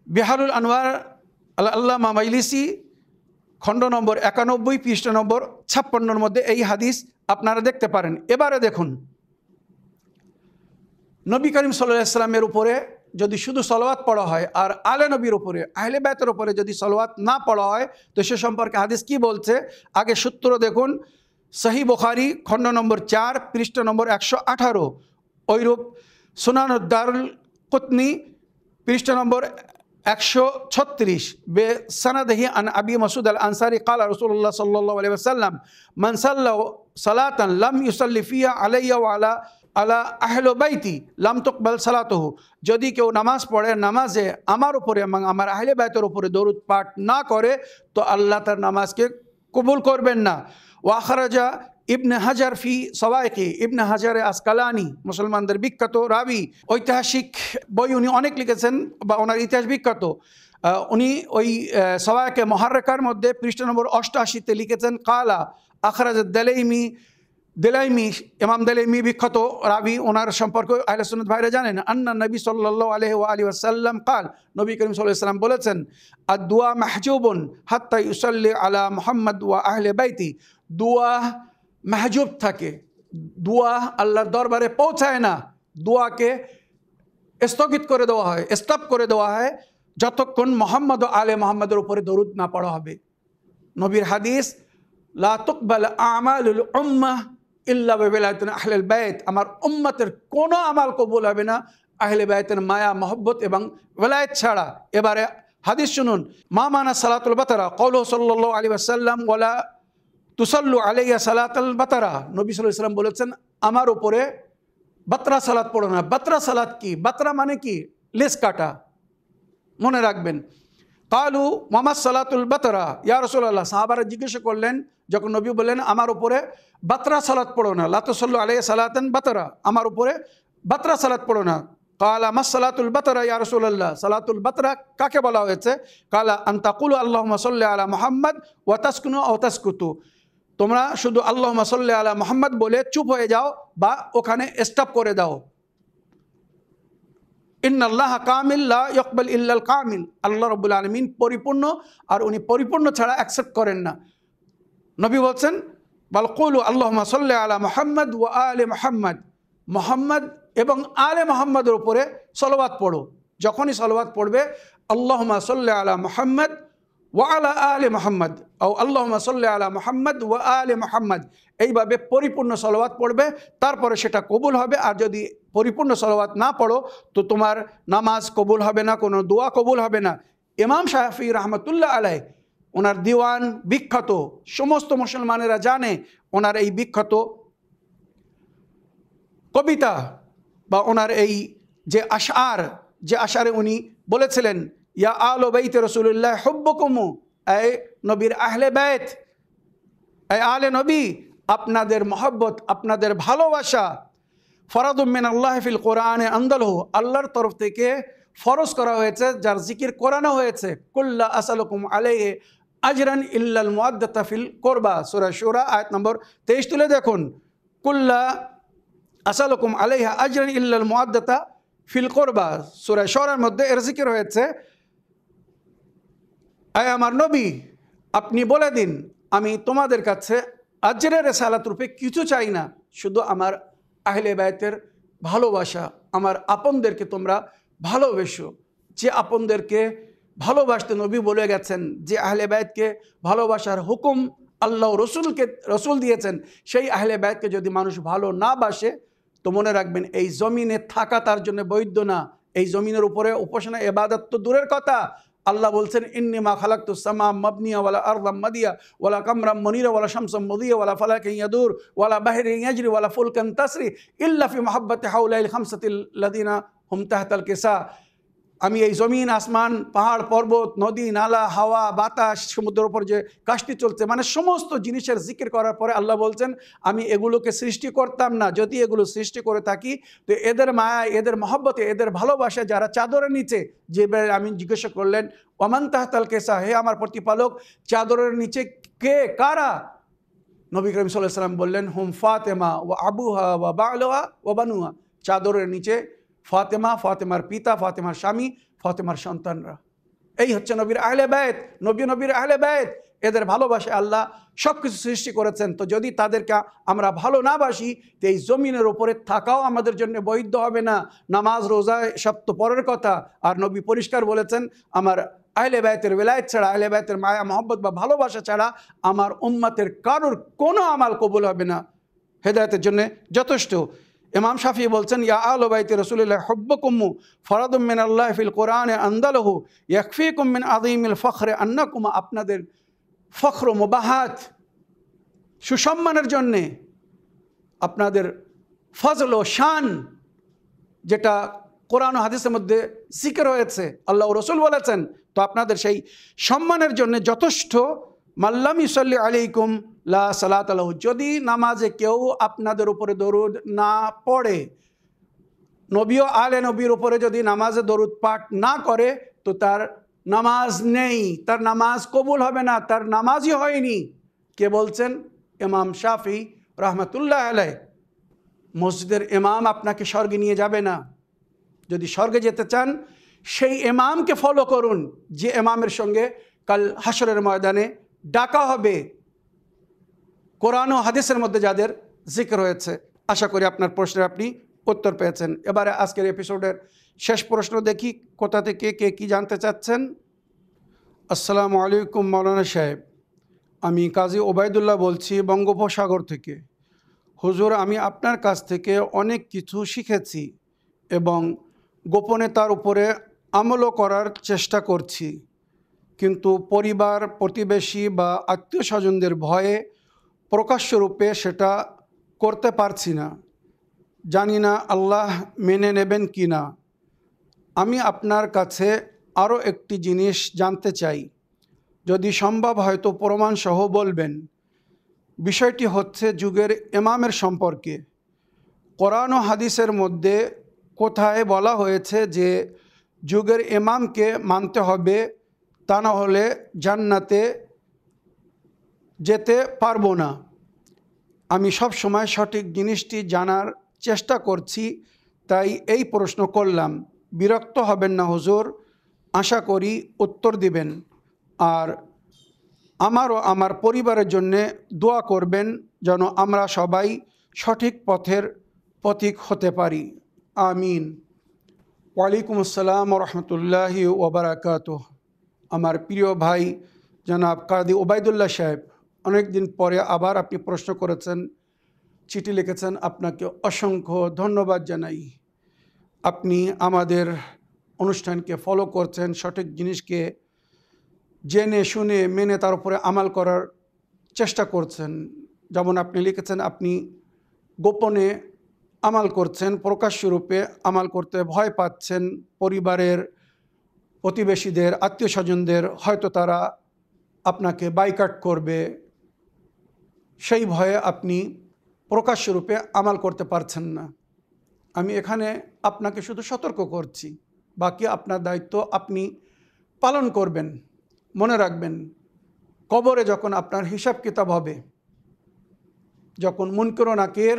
বিহারুল আনোয়ার আল্লামা মাইলিসি খণ্ড নম্বর 91 পৃষ্ঠা নম্বর 56 মধ্যে এই হাদিস আপনারা দেখতে পারেন। এবারে দেখুন, নবী করিম সাল্লাল্লাহু আলাইহি ওয়াসাল্লামের উপরে যদি শুধু সলাওয়াত পড়া হয়, আর আলে নবীর উপরে, আহলে বাইতের উপরে যদি সলাওয়াত না পড়া হয়, তো সে সম্পর্কে হাদিস কি বলছে? আগে সূত্র দেখুন, সহিহ বুখারী খণ্ড নম্বর 4 পৃষ্ঠা নম্বর 118, ওইরূপ সুনানুদ দারুল কুতনি পৃষ্ঠা নম্বর 136, বে সনদিহি আন আবি মাসউদ আল আনসারি قال রাসূলুল্লাহ সাল্লাল্লাহু আলাইহি ওয়াসাল্লাম, মান সাল্লা সালাতান লাম ইউসাল্লি ফিহা আলাইয়া ওয়া আলা আহলি বাইতি লাম তুকবাল সালাতুহু, যদি কেউ নামাজ পড়ে, নামাজে আমার উপরে এবং আমার আহলে বাইতের উপরে দরুদ পাঠ না করে, তো আল্লাহ তার নামাজকে কবুল করবেন না। ওয়া আখরাজা ইবনে হাজার ফি সওয়াইকি, ইবনে হাজার আসকালানি, মুসলমানদের বিখ্যাত রাবি, ঐতিহাসিক বই উনি অনেক লিখেছেন, বা ওনার ইতিহাস বিখ্যাত। উনি ওই সওয়াইকে মুহাররাকার মধ্যে পৃষ্ঠা নম্বর 88-তে লিখেছেন, কালা আখরাজ দেলাইমি, ইমাম দেলাইমি বিখ্যাত রাবি, ওনার সম্পর্কে আহলে সুন্নাত ভাইরা জানেন, আন্না নবী সাল্লাল্লাহু আলাইহি ওয়া আলিহি ওয়াসাল্লাম কাল, নবী করিম সাল্লাল্লাহু আলাইহি ওয়াসাল্লাম বলেছেন, আদ-দুআ মাহজুবুন হাত্তা ইউসাল্লি আলা মুহাম্মদ ওয়া আহলি বাইতি, দুআ মাহজুব থাকে, দুআ আল্লাহর দরবারে পৌঁছায় না, দুআকে স্থগিত করে দেওয়া হয়, স্টপ করে দেওয়া হয়, যতক্ষণ মুহাম্মদ ও আলে মুহাম্মদের উপরে দরুদ না পড়া হবে। নবীর হাদিস, লা তুকবাল আমালুল উম্মাহ ইল্লা বিওয়ালায়াতিন আহলিল বাইত, আমার উম্মতের কোনো আমাল কবুল হবে না আহলে বাইতের মায়া মহব্বত এবং ওয়ালায়াত ছাড়া। এবারে হাদিস শুনুন, মা মানা সালাতুল বাতরা কওলুহু সাল্লাল্লাহু আলাইহি ওয়াসাল্লাম ওয়ালা তুসাল্লু আলাইয়া সালাতাল বাতরা, নবী সাল্লাল্লাহু আলাইহি ওয়াসাল্লাম বলেছেন, আমার উপরে বাতরা সালাত পড়ো না। বাতরা সালাত কি? বাতরা মানে কি? লেস কাটা, মনে রাখবেন। কালু মামা সালাতুল বাতরা ইয়া রাসূলুল্লাহ, সাহাবারা জিজ্ঞাসা করলেন, যখন নবী বললেন আমার উপরে বাতরা সালাত পড়ো না, লা তুসাল্লু আলাইয়া সালাতান বাতরা, আমার উপরে বাতরা সালাত পড়ো না। কালা মাস সালাতুল বাতরা ইয়া রাসূলুল্লাহ, সালাতুল বাতরা কাকে বলা হয়েছে? কালা আন তাকুলু আল্লাহুম্মা সাল্লি আলা মুহাম্মদ ওয়া তাসকুনু আও তাসকুতু, তোমরা শুধু আল্লাহুম্মা সাল্লি আলা মুহাম্মদ বলে চুপ হয়ে যাও বা ওখানে স্টপ করে দাও। ইন্নাল্লাহা কামিল লা ইয়াকবাল ইল্লাল কামিল, আল্লাহ রাব্বুল আলামিন পরিপূর্ণ, আর উনি পরিপূর্ণ ছাড়া অ্যাকসেপ্ট করেন না। নবী বলছেন, বাল কুলু আল্লাহুম্মা সাল্লি আলা মুহাম্মদ ওয়া আলি মুহাম্মদ, মুহাম্মদ এবং আলে মুহাম্মদের উপরে সলাওয়াত পড়ো। যখনই সলাওয়াত পড়বে, আল্লাহুম্মা সাল্লি আলা মুহাম্মদ ওয়া আলা আলে মুহাম্মদ ও আল্লাহুম্মা সাল্লি আলা মুহাম্মদ ওয়া আলে মুহাম্মদ, এইভাবে পরিপূর্ণ সলাওয়াত পড়বে, তারপরে সেটা কবুল হবে। আর যদি পরিপূর্ণ সলাওয়াত না পড়ো তো তোমার নামাজ কবুল হবে না, কোনো দোয়া কবুল হবে না। ইমাম শাফি রহমতুল্লাহ আলাই, ওনার দিওয়ান বিখ্যাত, সমস্ত মুসলমানেরা জানে ওনার এই বিখ্যাত কবিতা বা ওনার এই যে আশারে উনি বলেছিলেন, ইয়া আলো বাইতে রসুল্লাহ হুব্বুকুমু, এ নবীর আহলে বাইত, এ আলে নবী, আপনাদের মহব্বত, আপনাদের ভালোবাসা, ফরাদুম মিনাল্লাহি ফিল কোরআনে আনজালহু, আল্লাহর তরফ থেকে ফরজ করা হয়েছে, যার জিকির করানো হয়েছে। কুল্লা আসালুকুম আলাইহি আজরান ইল্লাল মুআদ্দাতা ফিল কুরবা, সূরা শুরা আয়াত নম্বর 23 তুলে দেখুন। কুল্লা আসালুকুম আলাইহা আজরান ইল্লাল মুআদ্দাতা ফিল কুরবা, সূরা শুরার মধ্যে এর জিকির হয়েছে। আয় আমার নবী, আপনি বলে দিন, আমি তোমাদের কাছে আজরের রেসালাত রূপে কিছু চাই না, শুধু আমার আহলে বাইতের ভালোবাসা, আমার আপনদেরকে তোমরা ভালোবেসো। যে আপনদেরকে ভালোবাসতে নবী বলে গেছেন, যে আহলে বাইতকে ভালোবাসার হুকুম আল্লাহ রসুল দিয়েছেন, সেই আহলে বাইতকে যদি মানুষ ভালো না বাসে তো মনে রাখবেন এই জমিনে থাকা তার জন্য বৈধ না। এই জমিনের উপরে উপাসনা ইবাদত তো দূরের কথা, আল্লাহ বলছেন ইন্নিমা খালাকতুস সামা মাবনিয়া ওয়ালা আরদাম মাদিয়া ওয়ালা কামরাম মনিরা ওয়ালা শামসাম মুদিয়া ওয়ালা ফালাকান ইয়াদুর ওয়ালা বাহরিন ইয়াজরি ওয়ালা ফুলকান তাসরি ইল্লা ফি মুহাব্বাতি হাউলাইল খামসাতিল লাযিনা হুম তাহতাল কিসা। আমি এই জমিন, আসমান, পাহাড়, পর্বত, নদী, নালা, হাওয়া, বাতাস, সমুদ্রের উপর যে কাজটি চলছে, মানে সমস্ত জিনিসের জিকির করার পরে আল্লাহ বলছেন আমি এগুলোকে সৃষ্টি করতাম না। যদি এগুলো সৃষ্টি করে থাকি তো এদের মায়া, এদের মহব্বতে, এদের ভালোবাসা যারা চাদরের নিচে, যে আমি জিজ্ঞাসা করলেন ওমান তাহতাল কেসা, হে আমার প্রতিপালক, চাদরের নিচে কে, কারা? নবী করিম সাল্লাল্লাহু আলাইহি ওয়াসাল্লাম বললেন হুম ফাতেমা ওয়া আবুহা ওয়া বালুহা ওয়া বানুহা, চাদরের নিচে ফাতেমা, ফাতেমার পিতা, ফাতেমার স্বামী, ফাতেমার সন্তানরা। এই হচ্ছে নবীর আহলে বাইত, নবীর আহলে বাইত। এদের ভালোবাসে আল্লাহ সব কিছু সৃষ্টি করেছেন। তো যদি তাদেরকে আমরা ভালো না বাসি তো এই জমিনের ওপরে থাকাও আমাদের জন্য বৈধ হবে না। নামাজ, রোজা সব তো পরের কথা। আর নবী পরিষ্কার বলেছেন আমার আহলে বাইতের বেলায়েত ছাড়া, আহলে বাইতের মায়া মহব্বত বা ভালোবাসা ছাড়া আমার উম্মতের কারোর কোনো আমাল কবুল হবে না, হেদায়েতের জন্য যথেষ্ট। ইমাম শাফি বলছেন ইয়া আহলে বাইতি রাসূলিল্লাহ হুব্বুকুম ফরাদুম মিনাল্লাহি ফিল কোরআনে আনজালহু ইয়াকফিকুম মিন আযীমিল ফখরে আন্নাকুম, আপনাদের ফখর মুবাহাত, সুসম্মানের জন্যে, আপনাদের ফজল ও শান যেটা কোরআন ও হাদিসের মধ্যে জিকির হয়েছে, আল্লাহ রসুল বলেছেন, তো আপনাদের সেই সম্মানের জন্য যথেষ্ট। মাল্লাম ইউসাল্লি আলাইকুম লা সালাত আলাহু, যদি নামাজে কেউ আপনাদের উপরে দরুদ না পড়ে, নবী ও আলে নবীর উপরে যদি নামাজে দরুদ পাঠ না করে তো তার নামাজ নেই, তার নামাজ কবুল হবে না, তার নামাজই হয়নি। কে বলছেন? ইমাম শাফি রহমতুল্লাহ আলাইহি। মসজিদের ইমাম আপনাকে স্বর্গে নিয়ে যাবে না। যদি স্বর্গে যেতে চান সেই ইমামকে ফলো করুন, যে ইমামের সঙ্গে কাল হাসরের ময়দানে ডাকা হবে, কোরআন ও হাদিসের মধ্যে যাদের জিকির হয়েছে। আশা করি আপনার প্রশ্নের আপনি উত্তর পেয়েছেন। এবারে আজকের এপিসোডের শেষ প্রশ্ন দেখি কোথা থেকে কে কী জানতে চাচ্ছেন। আসসালামু আলাইকুম মাওলানা সাহেব, আমি কাজী ওবায়দুল্লাহ বলছি বঙ্গোপসাগর থেকে। হুজুর, আমি আপনার কাছ থেকে অনেক কিছু শিখেছি এবং গোপনে তার উপরে আমলও করার চেষ্টা করছি, কিন্তু পরিবার, প্রতিবেশী বা আত্মীয় স্বজনদের ভয়ে প্রকাশ্যরূপে সেটা করতে পারছি না। জানি না আল্লাহ মেনে নেবেন কি না। আমি আপনার কাছে আরও একটি জিনিস জানতে চাই, যদি সম্ভব হয়তো প্রমাণসহ বলবেন। বিষয়টি হচ্ছে যুগের ইমামের সম্পর্কে। কোরআন ও হাদিসের মধ্যে কোথায় বলা হয়েছে যে যুগের ইমামকে মানতে হবে, তা না হলে জান্নাতে যেতে পারবো না। আমি সব সময় সঠিক জিনিসটি জানার চেষ্টা করছি, তাই এই প্রশ্ন করলাম। বিরক্ত হবেন না হুজুর, আশা করি উত্তর দিবেন। আর আমারও আমার পরিবারের জন্যে দোয়া করবেন যেন আমরা সবাই সঠিক পথের পথিক হতে পারি। আমিন। ওয়ালাইকুম আসসালাম রহমতুল্লাহি ওয়া বারাকাতুহু। আমার প্রিয় ভাই জনাব কাজী ওবায়দুল্লাহ সাহেব, অনেক দিন পরে আবার আপনি প্রশ্ন করেছেন, চিঠি লিখেছেন, আপনাকে অসংখ্য ধন্যবাদ জানাই। আপনি আমাদের অনুষ্ঠানকে ফলো করছেন, সঠিক জিনিসকে জেনে শুনে মেনে তার উপরে আমাল করার চেষ্টা করছেন। যেমন আপনি লিখেছেন, আপনি গোপনে আমাল করছেন, প্রকাশ্যরূপে আমাল করতে ভয় পাচ্ছেন। পরিবারের, প্রতিবেশীদের, আত্মীয় স্বজনদের হয়তো তারা আপনাকে বাইকাট করবে, সেই ভয়ে আপনি প্রকাশ্যরূপে আমাল করতে পারছেন না। আমি এখানে আপনাকে শুধু সতর্ক করছি, বাকি আপনার দায়িত্ব আপনি পালন করবেন। মনে রাখবেন, কবরে যখন আপনার হিসাব কিতাব হবে, যখন মুনকার ও নাকির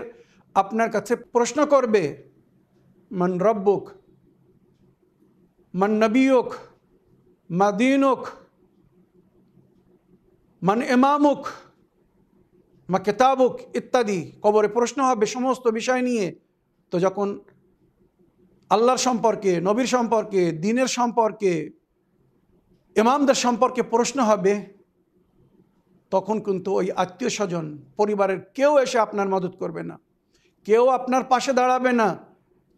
আপনার কাছে প্রশ্ন করবে, মান রব্বুক, মান নবিয়ুক, মা দীনুক, মান ইমামুক, মা কিতাবুক ইত্যাদি কবরে প্রশ্ন হবে সমস্ত বিষয় নিয়ে। তো যখন আল্লাহর সম্পর্কে, নবীর সম্পর্কে, দ্বীনের সম্পর্কে, ইমামদের সম্পর্কে প্রশ্ন হবে, তখন কিন্তু ওই আত্মীয় স্বজন, পরিবারের কেউ এসে আপনার মদত করবে না, কেউ আপনার পাশে দাঁড়াবে না,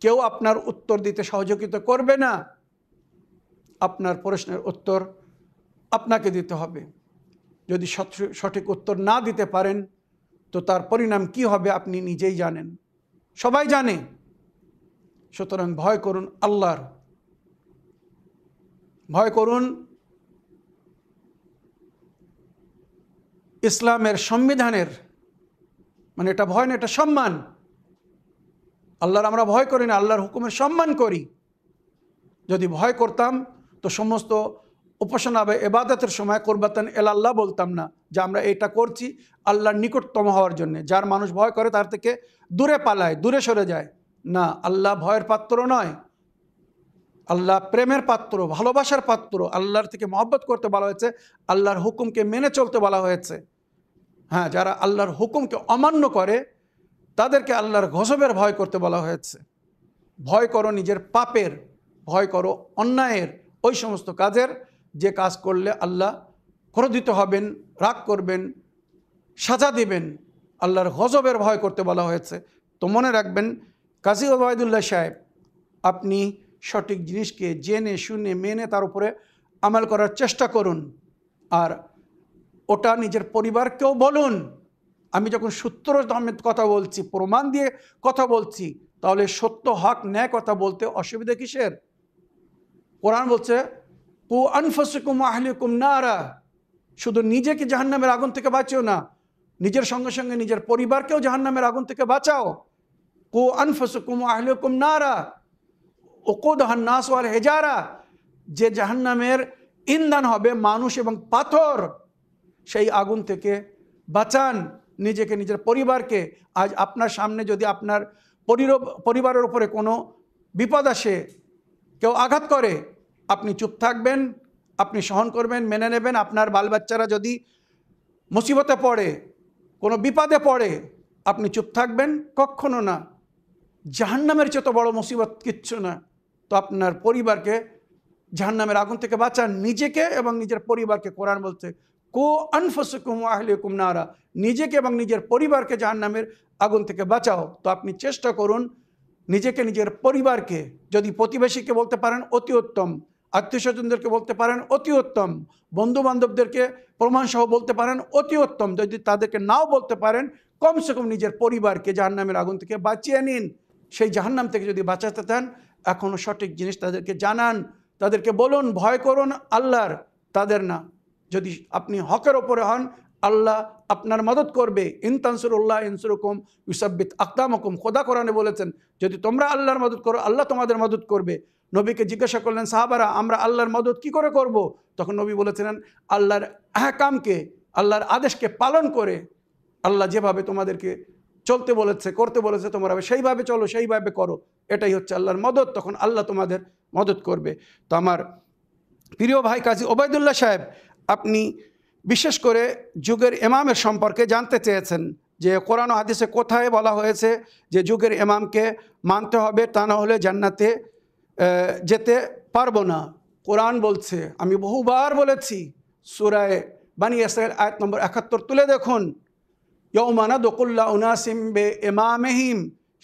কেউ আপনার উত্তর দিতে সহযোগিতা করবে না। আপনার প্রশ্নের উত্তর আপনাকে দিতে হবে। যদি সঠিক উত্তর না দিতে পারেন তো তার পরিণাম কি হবে আপনি নিজেই জানেন, সবাই জানে। সুতরাং ভয় করুন আল্লাহর, ভয় করুন ইসলামের সংবিধানের, মানে এটা ভয় না, এটা সম্মান। আল্লাহর আমরা ভয় করি না, আল্লাহর হুকুমের সম্মান করি। যদি ভয় করতাম তো সমস্ত উপাসনা বা ইবাদতের সময় কুরবাতান ইলাল্লাহ বলতাম না, যে আমরা এটা করছি আল্লাহর নিকটতম হওয়ার জন্য। যার মানুষ ভয় করে তার থেকে দূরে পালায়, দূরে সরে যায়। না, আল্লাহ ভয়ের পাত্র নয়, আল্লাহ প্রেমের পাত্র, ভালোবাসার পাত্র। আল্লাহর থেকে মহব্বত করতে বলা হয়েছে, আল্লাহর হুকুমকে মেনে চলতে বলা হয়েছে। হ্যাঁ, যারা আল্লাহর হুকুমকে অমান্য করে তাদেরকে আল্লাহর গজবের ভয় করতে বলা হয়েছে। ভয় করো নিজের পাপের, ভয় করো অন্যায়ের, ওই সমস্ত কাজের যে কাজ করলে আল্লাহ ক্রোধিত হবেন, রাগ করবেন, সাজা দিবেন। আল্লাহর গজবের ভয় করতে বলা হয়েছে। তো মনে রাখবেন, কাজী ওবায়দুল্লাহ সাহেব, আপনি সঠিক জিনিসকে জেনে শুনে মেনে তার উপরে আমাল করার চেষ্টা করুন। আর ওটা নিজের পরিবারকেও বলুন। আমি যখন সূত্র সমেত কথা বলছি, প্রমাণ দিয়ে কথা বলছি, তাহলে সত্য, হক, ন্যায় কথা বলতে অসুবিধা কিসের? কোরআন বলছে, কু আনফুসাকুম ওয়া আহলিকুম নারা। শুধু নিজেকে জাহান্নামের আগুন থেকে বাঁচিও না, নিজের সঙ্গে সঙ্গে নিজের পরিবারকেও জাহান্নামের আগুন থেকে বাঁচাও। কু আনফুসাকুম ওয়া আহলিকুম নারা ওকুদুহান নাস ওয়াল হিজারা। যে জাহান্নামের ইন্ধন হবে মানুষ এবং পাথর, সেই আগুন থেকে বাঁচান নিজেকে, নিজের পরিবারকে। আজ আপনার সামনে যদি আপনার পরিবারের উপরে কোনো বিপদ আসে, কেউ আঘাত করে, আপনি চুপ থাকবেন, আপনি সহন করবেন, মেনে নেবেন। আপনার বাল বাচ্চারা যদি মুসিবতে পড়ে, কোনো বিপদে পড়ে, আপনি চুপ থাকবেন? কখনো না। জাহান্নামের চেয়ে তো বড় মুসিবত কিচ্ছু না। তো আপনার পরিবারকে জাহান্নামের আগুন থেকে বাঁচান, নিজেকে এবং নিজের পরিবারকে। কোরআন বলছে, কু আনফুসাকুম ওয়া আহলিকুম নারা, নিজেকে এবং নিজের পরিবারকে জাহান্নামের আগুন থেকে বাঁচাও। তো আপনি চেষ্টা করুন নিজেকে, নিজের পরিবারকে, যদি প্রতিবেশীকে বলতে পারেন অতি উত্তম, আত্মীয় স্বজনদেরকে বলতে পারেন অতি উত্তম, বন্ধু বান্ধবদেরকে প্রমাণসহ বলতে পারেন অতি উত্তম। যদি তাদেরকে নাও বলতে পারেন, কমসে কম নিজের পরিবারকে জাহান্নামের আগুন থেকে বাঁচিয়ে নিন। সেই জাহান্নাম থেকে যদি বাঁচাতে চান, এখনও সঠিক জিনিস তাদেরকে জানান, তাদেরকে বলুন। ভয় করুন আল্লাহর, তাদের না। যদি আপনি হকের ওপরে হন, আল্লাহ আপনার মদত করবে। ইন তানসুরুল্লাহ ইনসুরকুম ইউসাব্বিত আকদামাকুম। খোদা কোরআনে বলেছেন, যদি তোমরা আল্লাহর মদত করো, আল্লাহ তোমাদের মদত করবে। নবীকে জিজ্ঞাসা করলেন সাহাবারা, আমরা আল্লাহর মদত কি করে করব? তখন নবী বলেছিলেন, আল্লাহর আহকামকে, আল্লাহর আদেশকে পালন করে। আল্লাহ যেভাবে তোমাদেরকে চলতে বলেছে, করতে বলেছে, তোমরা সেইভাবে চলো, সেইভাবে করো। এটাই হচ্ছে আল্লাহর মদত। তখন আল্লাহ তোমাদের মদত করবে। তো আমার প্রিয় ভাই কাজী ওবায়দুল্লাহ সাহেব, আপনি বিশেষ করে যুগের ইমামের সম্পর্কে জানতে চেয়েছেন, যে কোরআন ও হাদিসে কোথায় বলা হয়েছে যে যুগের ইমামকে মানতে হবে, তা না হলে জান্নাতে যেতে পারবো না। কোরআন বলছে, আমি বহুবার বলেছি, সূরা বানি ইসরাইল আয়াত নম্বর 71 তুলে দেখুন, ইয়াউমা নাদকুল্লা উনাসিম বে ইমামিহিম,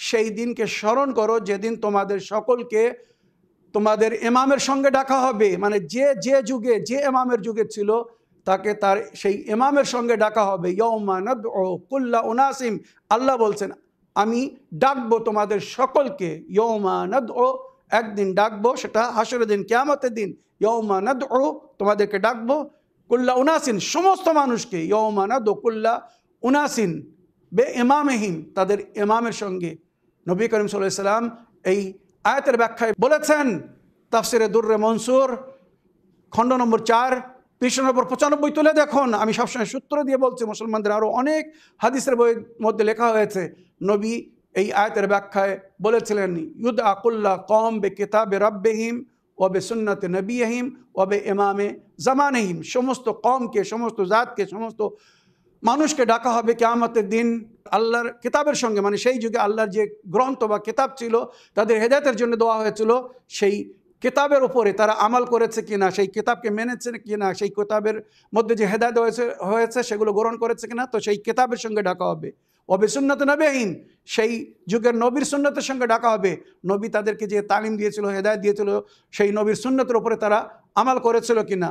সেই দিনকে স্মরণ করো যেদিন তোমাদের সকলকে তোমাদের ইমামের সঙ্গে ডাকা হবে। মানে যে যে যুগে যে ইমামের যুগে ছিল তাকে তার সেই ইমামের সঙ্গে ডাকা হবে। ইয়াউমা নাদউ কুল্লা উনাসিম, আল্লাহ বলছেন আমি ডাকবো তোমাদের সকলকে। ইয়াউমা নাদউ, একদিন ডাকবো, সেটা হাসরের দিন, কিয়ামতের দিন। ইয়াউমা নাদউ, তোমাদেরকে ডাকবো, কুল্লা উনাসিন, সমস্ত মানুষকে। ইয়াউমা নাদউ কুল্লা উনাসিন বে ইমামিহিম, তাদের ইমামের সঙ্গে। নবী করিম সাল্লাল্লাহু আলাইহি ওয়াসাল্লাম এই আয়াতের ব্যাখ্যায় বলেছেন, তাফসিরে দুররে মনসুর খণ্ড নম্বর 4 পৃষ্ঠা নম্বর 95 তুলে দেখুন। আমি সবসময় সূত্র দিয়ে বলছি, মুসলমানদের আরও অনেক হাদিসের বইয়ের মধ্যে লেখা হয়েছে। নবী এই আয়াতের ব্যাখ্যায় বলেছিলেন, ইউদআ কুল্লা কওম বে কিতাবে রাব্বিহিম ওয়া বে সুন্নাতে নবিয়িহিম ওয়া বে ইমামে জামানিহিম, সমস্ত কওমকে, সমস্ত জাতকে, সমস্ত মানুষকে ডাকা হবে কিয়ামতের দিন আল্লাহর কিতাবের সঙ্গে। মানে সেই যুগে আল্লাহর যে গ্রন্থ বা কিতাব ছিল, তাদের হেদায়েতের জন্য দেওয়া হয়েছিল, সেই কিতাবের উপরে তারা আমাল করেছে কিনা, সেই কিতাবকে মেনেছে কিনা, সেই কিতাবের মধ্যে যে হেদায়েত হয়েছে সেগুলো গ্রহণ করেছে কিনা, তো সেই কিতাবের সঙ্গে ডাকা হবে। ওবে সুন্নাতে নবিয়িহিম, সেই যুগের নবীর সুন্নতের সঙ্গে ডাকা হবে। নবী তাদেরকে যে তালিম দিয়েছিল, হেদায়েত দিয়েছিল, সেই নবীর সুন্নতের উপরে তারা আমাল করেছিল কিনা।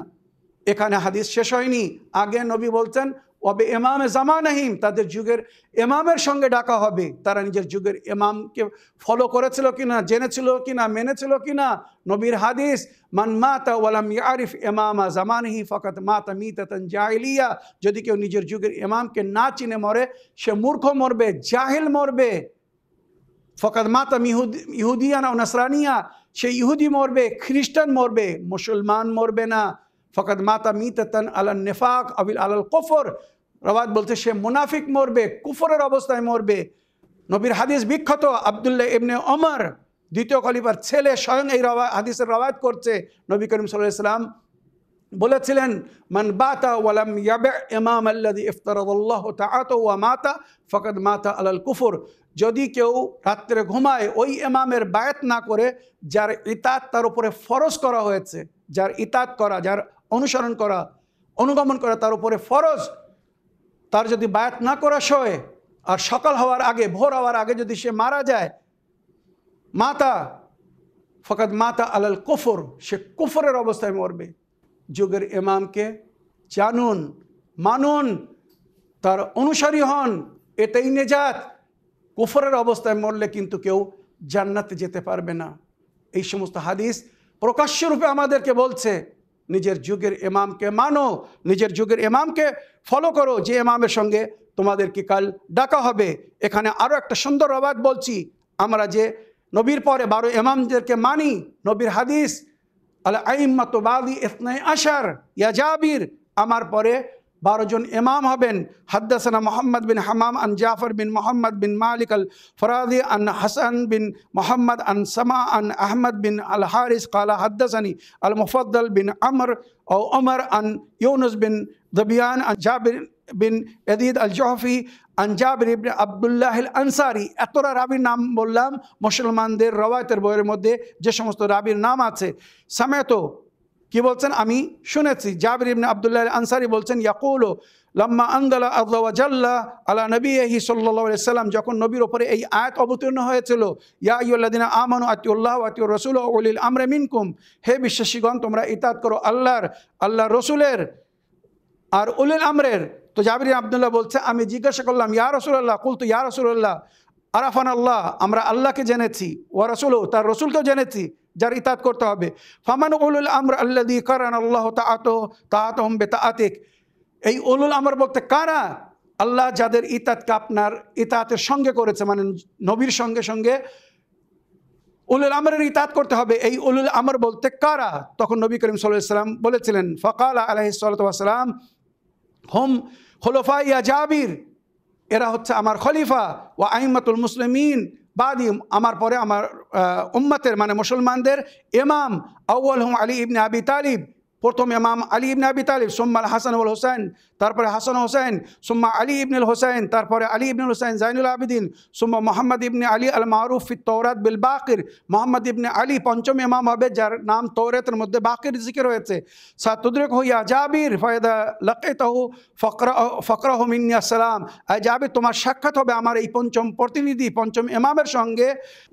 এখানে হাদিস শেষ হয়নি, আগে নবী বলছেন ওবে ইমামে জামানিহিম, তাদের যুগের ইমামের সঙ্গে ডাকা হবে। তারা নিজের যুগের ইমামকে ফলো করেছিল কিনা, জেনেছিল কিনা, মেনেছিল কিনা। নবীর হাদিস, মান মাতা ওয়ালাম ইয়ারিফ ইমামা জামানিহি ফাকাত মাতা মিতাতান জাহিলিয়া, যদি কেউ নিজের যুগের ইমামকে না চিনে মরে, সে মূর্খ মরবে, জাহিল মরবে। ফাকাত মাতা ইহুদিয়ান ও নাসরানিয়া, সে ইহুদি মরবে, খ্রিস্টান মরবে, মুসলমান মরবে না। ফাকাত মাতা মিতাতান আলান নিফাক আবিল আলাল কুফর, রওয়ায়াত বলতে সে মুনাফিক মরবে, কুফরের অবস্থায় মরবে। নবীর হাদিস বিখ্যাত, আব্দুল্লাহ ইবনে ওমর দ্বিতীয় খলিফার ছেলে স্বয়ং এই হাদিসের রওয়ায়াত করছে। নবী করিম সাল্লাল্লাহু আলাইহি ওয়াসাল্লাম বলেছিলেন, মান বাতা ওয়ালাম ইয়াবি ইমাম আল্লাযী ইফতারাদাল্লাহু তাআতা ওয়া মাতা ফাকাদ মাতা আলাল কুফর, যদি কেউ রাত্রে ঘুমায় ওই ইমামের বায়াত না করে, যার ইতাত তার উপরে ফরজ করা হয়েছে, যার ইতাত করা, যার অনুসরণ করা, অনুগমন করা তার উপরে ফরজ, তার যদি বায়াত না করা সয়, আর সকাল হওয়ার আগে, ভোর হওয়ার আগে যদি সে মারা যায়, মাতা ফাকাদ মাতা আলাল কুফর, সে কুফরের অবস্থায় মরবে। যুগের ইমামকে জানুন, মানুন, তার অনুসারী হন, এটাই নেজাত। কুফরের অবস্থায় মরলে কিন্তু কেউ জান্নাতে যেতে পারবে না। এই সমস্ত হাদিস প্রকাশ্য রূপে আমাদেরকে বলছে, নিজের যুগের ইমামকে মানো, নিজের যুগের ইমামকে ফলো করো, যে ইমামের সঙ্গে তোমাদেরকে কাল ডাকা হবে। এখানে আরও একটা সুন্দর রওয়ায়াত বলছি, আমরা যে নবীর পরে 12 ইমামদেরকে মানি, নবীর হাদিস, আল আইম্মাতু বাদি ইসনাই আশার, ইয়া জাবির, আমার পরে 12 জন ইমাম হবেন। হাদ্দাসানা মুহাম্মদ বিন হামাম আন জাফর বিন মুহাম্মদ বিন মালিক আল ফরাদি আন হাসান বিন মুহাম্মদ আন সামা আন আহমদ বিন আল হারিস কালা হাদ্দাসানি আল মুফদ্দল বিন আমর ও ওমর আন ইউনুস বিন দবিয়ান আন জাবির বিন ইয়াদিদ আল জহফি আন জাবির ইবনে আব্দুল্লাহ আল আনসারি। এতটা রাবির নাম বললাম, মুসলমানদের রওয়ায়াতের বইয়ের মধ্যে যে সমস্ত রাবির নাম আছে। সামেতো কি বলছেন, আমি শুনেছি। জাবির ইবনে আব্দুল্লাহ আল আনসারি বলছেন, ইয়াকুলু লাম্মা আনজালা আল্লাহু ওয়া জাল্লা আলা নবিয়িহি সাল্লাল্লাহু আলাইহি ওয়াসাল্লাম, যখন নবীর উপরে এই আয়াত অবতীর্ণ হয়েছিল, ইয়া আইয়ুহাল্লাযিনা আমানু আতিউল্লাহ ওয়া আতিউর রাসূল ওয়া উলিল আমরি মিনকুম, হে বিশ্বাসীগণ তোমরা ইতাআত করো আল্লাহর রসুলের আর উলিল আমরের। তো জাবির আব্দুল্লাহ বলছে, আমি জিজ্ঞাসা করলাম, ইয়া রাসূলুল্লাহ, কুলতু ইয়া রাসূলুল্লাহ, আরাফান আল্লাহ, আমরা আল্লাহকে জেনেছি, ওয়া রাসূলু, তার রসুলকেও জেনেছি, যার ইতাআত করতে হবে। ফামান উলুল আমর আল্লাযী কারানা আল্লাহু তাআতুহুম বিতাআতিক, এই উলুল আমর বলতে কারা? আল্লাহ যাদের ইতাআতকে আপনার ইতাআতের সঙ্গে করেছে, মানে নবীর সঙ্গে সঙ্গে উলুল আমরের ইতাআত করতে হবে। এই উলুল আমর বলতে কারা? তখন নবী করিম সাল্লাল্লাহু আলাইহি ওয়াসাল্লাম বলেছিলেন, ফাকালা আলাইহিস সালাতু ওয়াস সালাম হুম খুলাফা ইয়া জাবির, এরা হচ্ছে আমার খলিফা, ওয়া আইম্মাতুল মুসলিমিন বাদি, আমার পরে আমার উম্মতের মানে মুসলমানদের ইমাম, আউয়ালহুম আলী ইবনে আবি তালিব, প্রথম ইমাম আলী ইবনে আবি তালিব, সুম্মা হাসান ওয়াল হোসেন, তারপরে হাসান হোসেন, সুম্মা আলী ইবনুল হোসেন, তারপরে আলী ইবনুল হোসেন জাইনুল আবিদিন, সুম্মা মোহাম্মদ ইবনে আলী আল মারুফ ফি তৌরাত বিল বাকির, মোহাম্মদ ইবনে আলী পঞ্চম ইমাম হবে যার নাম তৌরাতের মধ্যে বাকির জিকির হয়েছে। সাতুদরিক হইয়া জাবির ফায়দা লাকিতাহু ফকরাহু মিন্নি আসসালাম, জাবির তোমার সাক্ষাৎ হবে আমার এই পঞ্চম প্রতিনিধি পঞ্চম ইমামের সঙ্গে,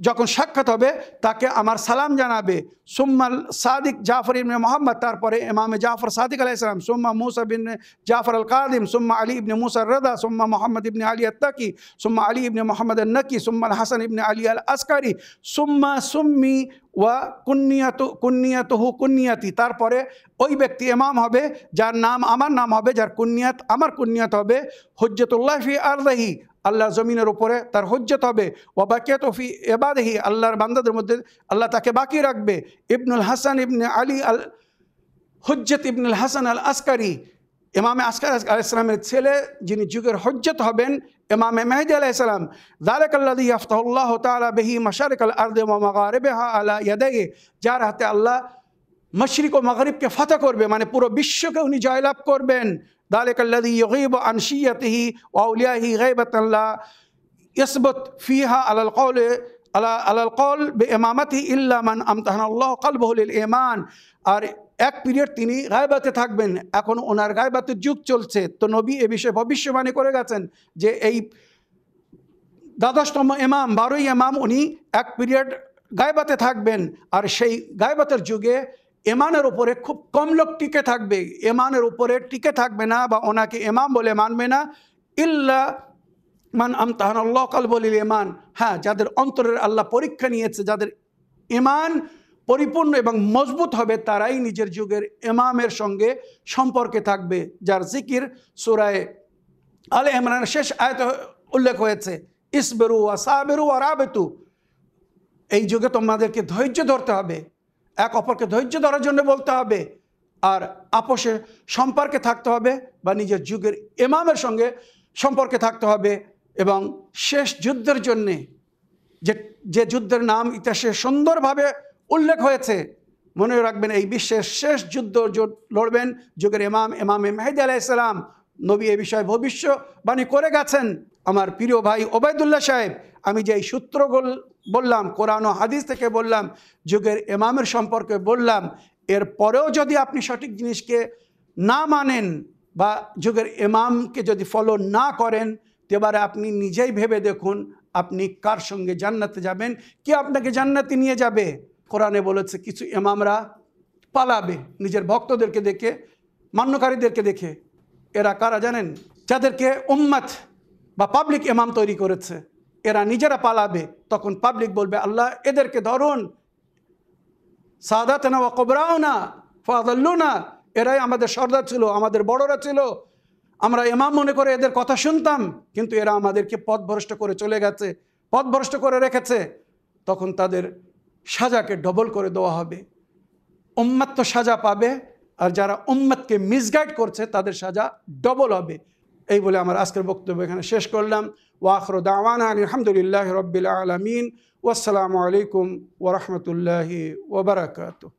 যখন সাক্ষাৎ হবে তাকে আমার সালাম জানাবে। সুম্মা সাদিক জাফর ইবনে মোহাম্মদ, তারপরে ইমামে জাফর সাদিক আলাইহিস সালাম, সুম্মা মুসা বিন জাফর আল কাদিম, সুম্মা আলী ইবনে মুসা রাদা, সুম্মা মোহাম্মদ ইবনে আলী আত্তাকি, সুম্মা আলী ইবনে মোহাম্মদ আন-নাকি, সুম্মা হাসান ইবনে আলী আল আসকারি, সুম্মা সুম্মি ওয়া কুন্নিয়াতুহু কুন্নিয়াতি, তারপরে ওই ব্যক্তি ইমাম হবে যার নাম আমার নাম হবে, যার কুন্নিয়াত আমার কুন্নিয়াত হবে। হুজ্জাতুল্লাহ ফি আরদিহি, আল্লাহর জমিনের উপরে তার হুজ্জত হবে। ওয়া বাকিয়াতু ফি ইবাদিহি, আল্লাহর বান্দাদের মধ্যে আল্লাহ তাকে বাকি রাখবে। ইবনুল হাসান ইবনে আলী আল হুজ্জত ইবনুল হাসান আল আসকারি, ইমামে আসকার আলাইহিস সালামের ছেলে, যিনি যুগের হুজ্জত হবেন ইমামে মেহদি আলাইহিস সালাম। যালিকাল্লাযী ইয়াফতাহুল্লাহু তাআলা বিহি মাশারিকাল আরদি ওয়া মাগারিবিহা আলা ইয়াদাইহি, যার হাতে আল্লাহ মশরিক ও মাগরিবকে ফাতহ করবে, মানে পুরো বিশ্বকে উনি জয়লাভ করবেন। যালিকাল্লাযী ইউগীবু আন শিয়াতিহি ওয়া আউলিয়াহি গায়বাতান লা ইয়াসবুত ফিহা আলাল কওল বিইমামাতিহি ইল্লা মান আমতাহানাল্লাহু কলবহু লিল ঈমান। আর এক পিরিয়ড তিনি গায়বাতে থাকবেন, এখন ওনার গায়বাতের যুগ চলছে, তো নবী এ বিষয়ে ভবিষ্যবাণী করে গেছেন যে এই দ্বাদশতম ইমাম 12ই ইমাম উনি এক পিরিয়ড গায়বাতে থাকবেন। আর সেই গায়বাতের যুগে ইমানের উপরে খুব কম লোক টিকে থাকবে, ইমানের উপরে টিকে থাকবে না বা ওনাকে ইমাম বলে মানবে না, ইল্লা মান আমতাহানাল্লাহু কলবহু লিল ঈমান। হ্যাঁ, যাদের অন্তরের আল্লাহ পরীক্ষা নিয়েছে, যাদের ঈমান পরিপূর্ণ এবং মজবুত হবে, তারাই নিজের যুগের ইমামের সঙ্গে সম্পর্কে থাকবে, যার জিকির সূরা আলে ইমরানের শেষ আয়াতে উল্লেখ হয়েছে, ইসবিরু ওয়া সাবিরু ওয়া রাবিতু। এই যুগে তোমাদেরকে ধৈর্য ধরতে হবে, এক অপরকে ধৈর্য ধরার জন্য বলতে হবে, আর আপোষে সম্পর্কে থাকতে হবে বা নিজের যুগের ইমামের সঙ্গে সম্পর্কে থাকতে হবে। এবং শেষ যুদ্ধের জন্যে যে যুদ্ধের নাম ইতিহাসে সুন্দরভাবে উল্লেখ হয়েছে, মনে রাখবেন এই বিশ্বের শেষ যুদ্ধ লড়বেন যুগের ইমামে মেহদি আলাইহিস সালাম। নবী এ বিষয়ে ভবিষ্যবাণী করে গেছেন। আমার প্রিয় ভাই ওবায়দুল্লাহ সাহেব, আমি যে এই সূত্র বললাম, কোরআন ও হাদিস থেকে বললাম, যুগের ইমামের সম্পর্কে বললাম, এর পরেও যদি আপনি সঠিক জিনিসকে না মানেন বা যুগের ইমামকে যদি ফলো না করেন, এবারে আপনি নিজেই ভেবে দেখুন আপনি কার সঙ্গে জান্নাতে যাবেন, কে আপনাকে জান্নাতে নিয়ে যাবে। কোরআনে বলেছে কিছু ইমামরা পালাবে নিজের ভক্তদেরকে দেখে, মান্যকারীদেরকে দেখে। এরা কারা জানেন? যাদেরকে উম্মত বা পাবলিক ইমাম তৈরি করেছে, এরা নিজেরা পালাবে। তখন পাবলিক বলবে, আল্লাহ এদেরকে ধরুন, সাদাতনা ওয়া কুবরাউনা ফাদাল্লুনা, এরাই আমাদের সর্দার ছিল, আমাদের বড়রা ছিল, আমরা ইমাম মনে করে এদের কথা শুনতাম, কিন্তু এরা আমাদেরকে পথভ্রষ্ট করে চলে গেছে, পথভ্রষ্ট করে রেখেছে। তখন তাদের সাজাকে ডবল করে দেওয়া হবে। উম্মত তো সাজা পাবে, আর যারা উম্মতকে মিসগাইড করছে তাদের সাজা ডবল হবে। এই বলে আমার আজকের বক্তব্য এখানে শেষ করলাম। ওয়া আখিরু দাওয়ানা আলহামদুলিল্লাহি রাব্বিল আলামিন। ওয়াসসালামু আলাইকুম ওয়া রাহমাতুল্লাহি ওয়া বারাকাতুহু।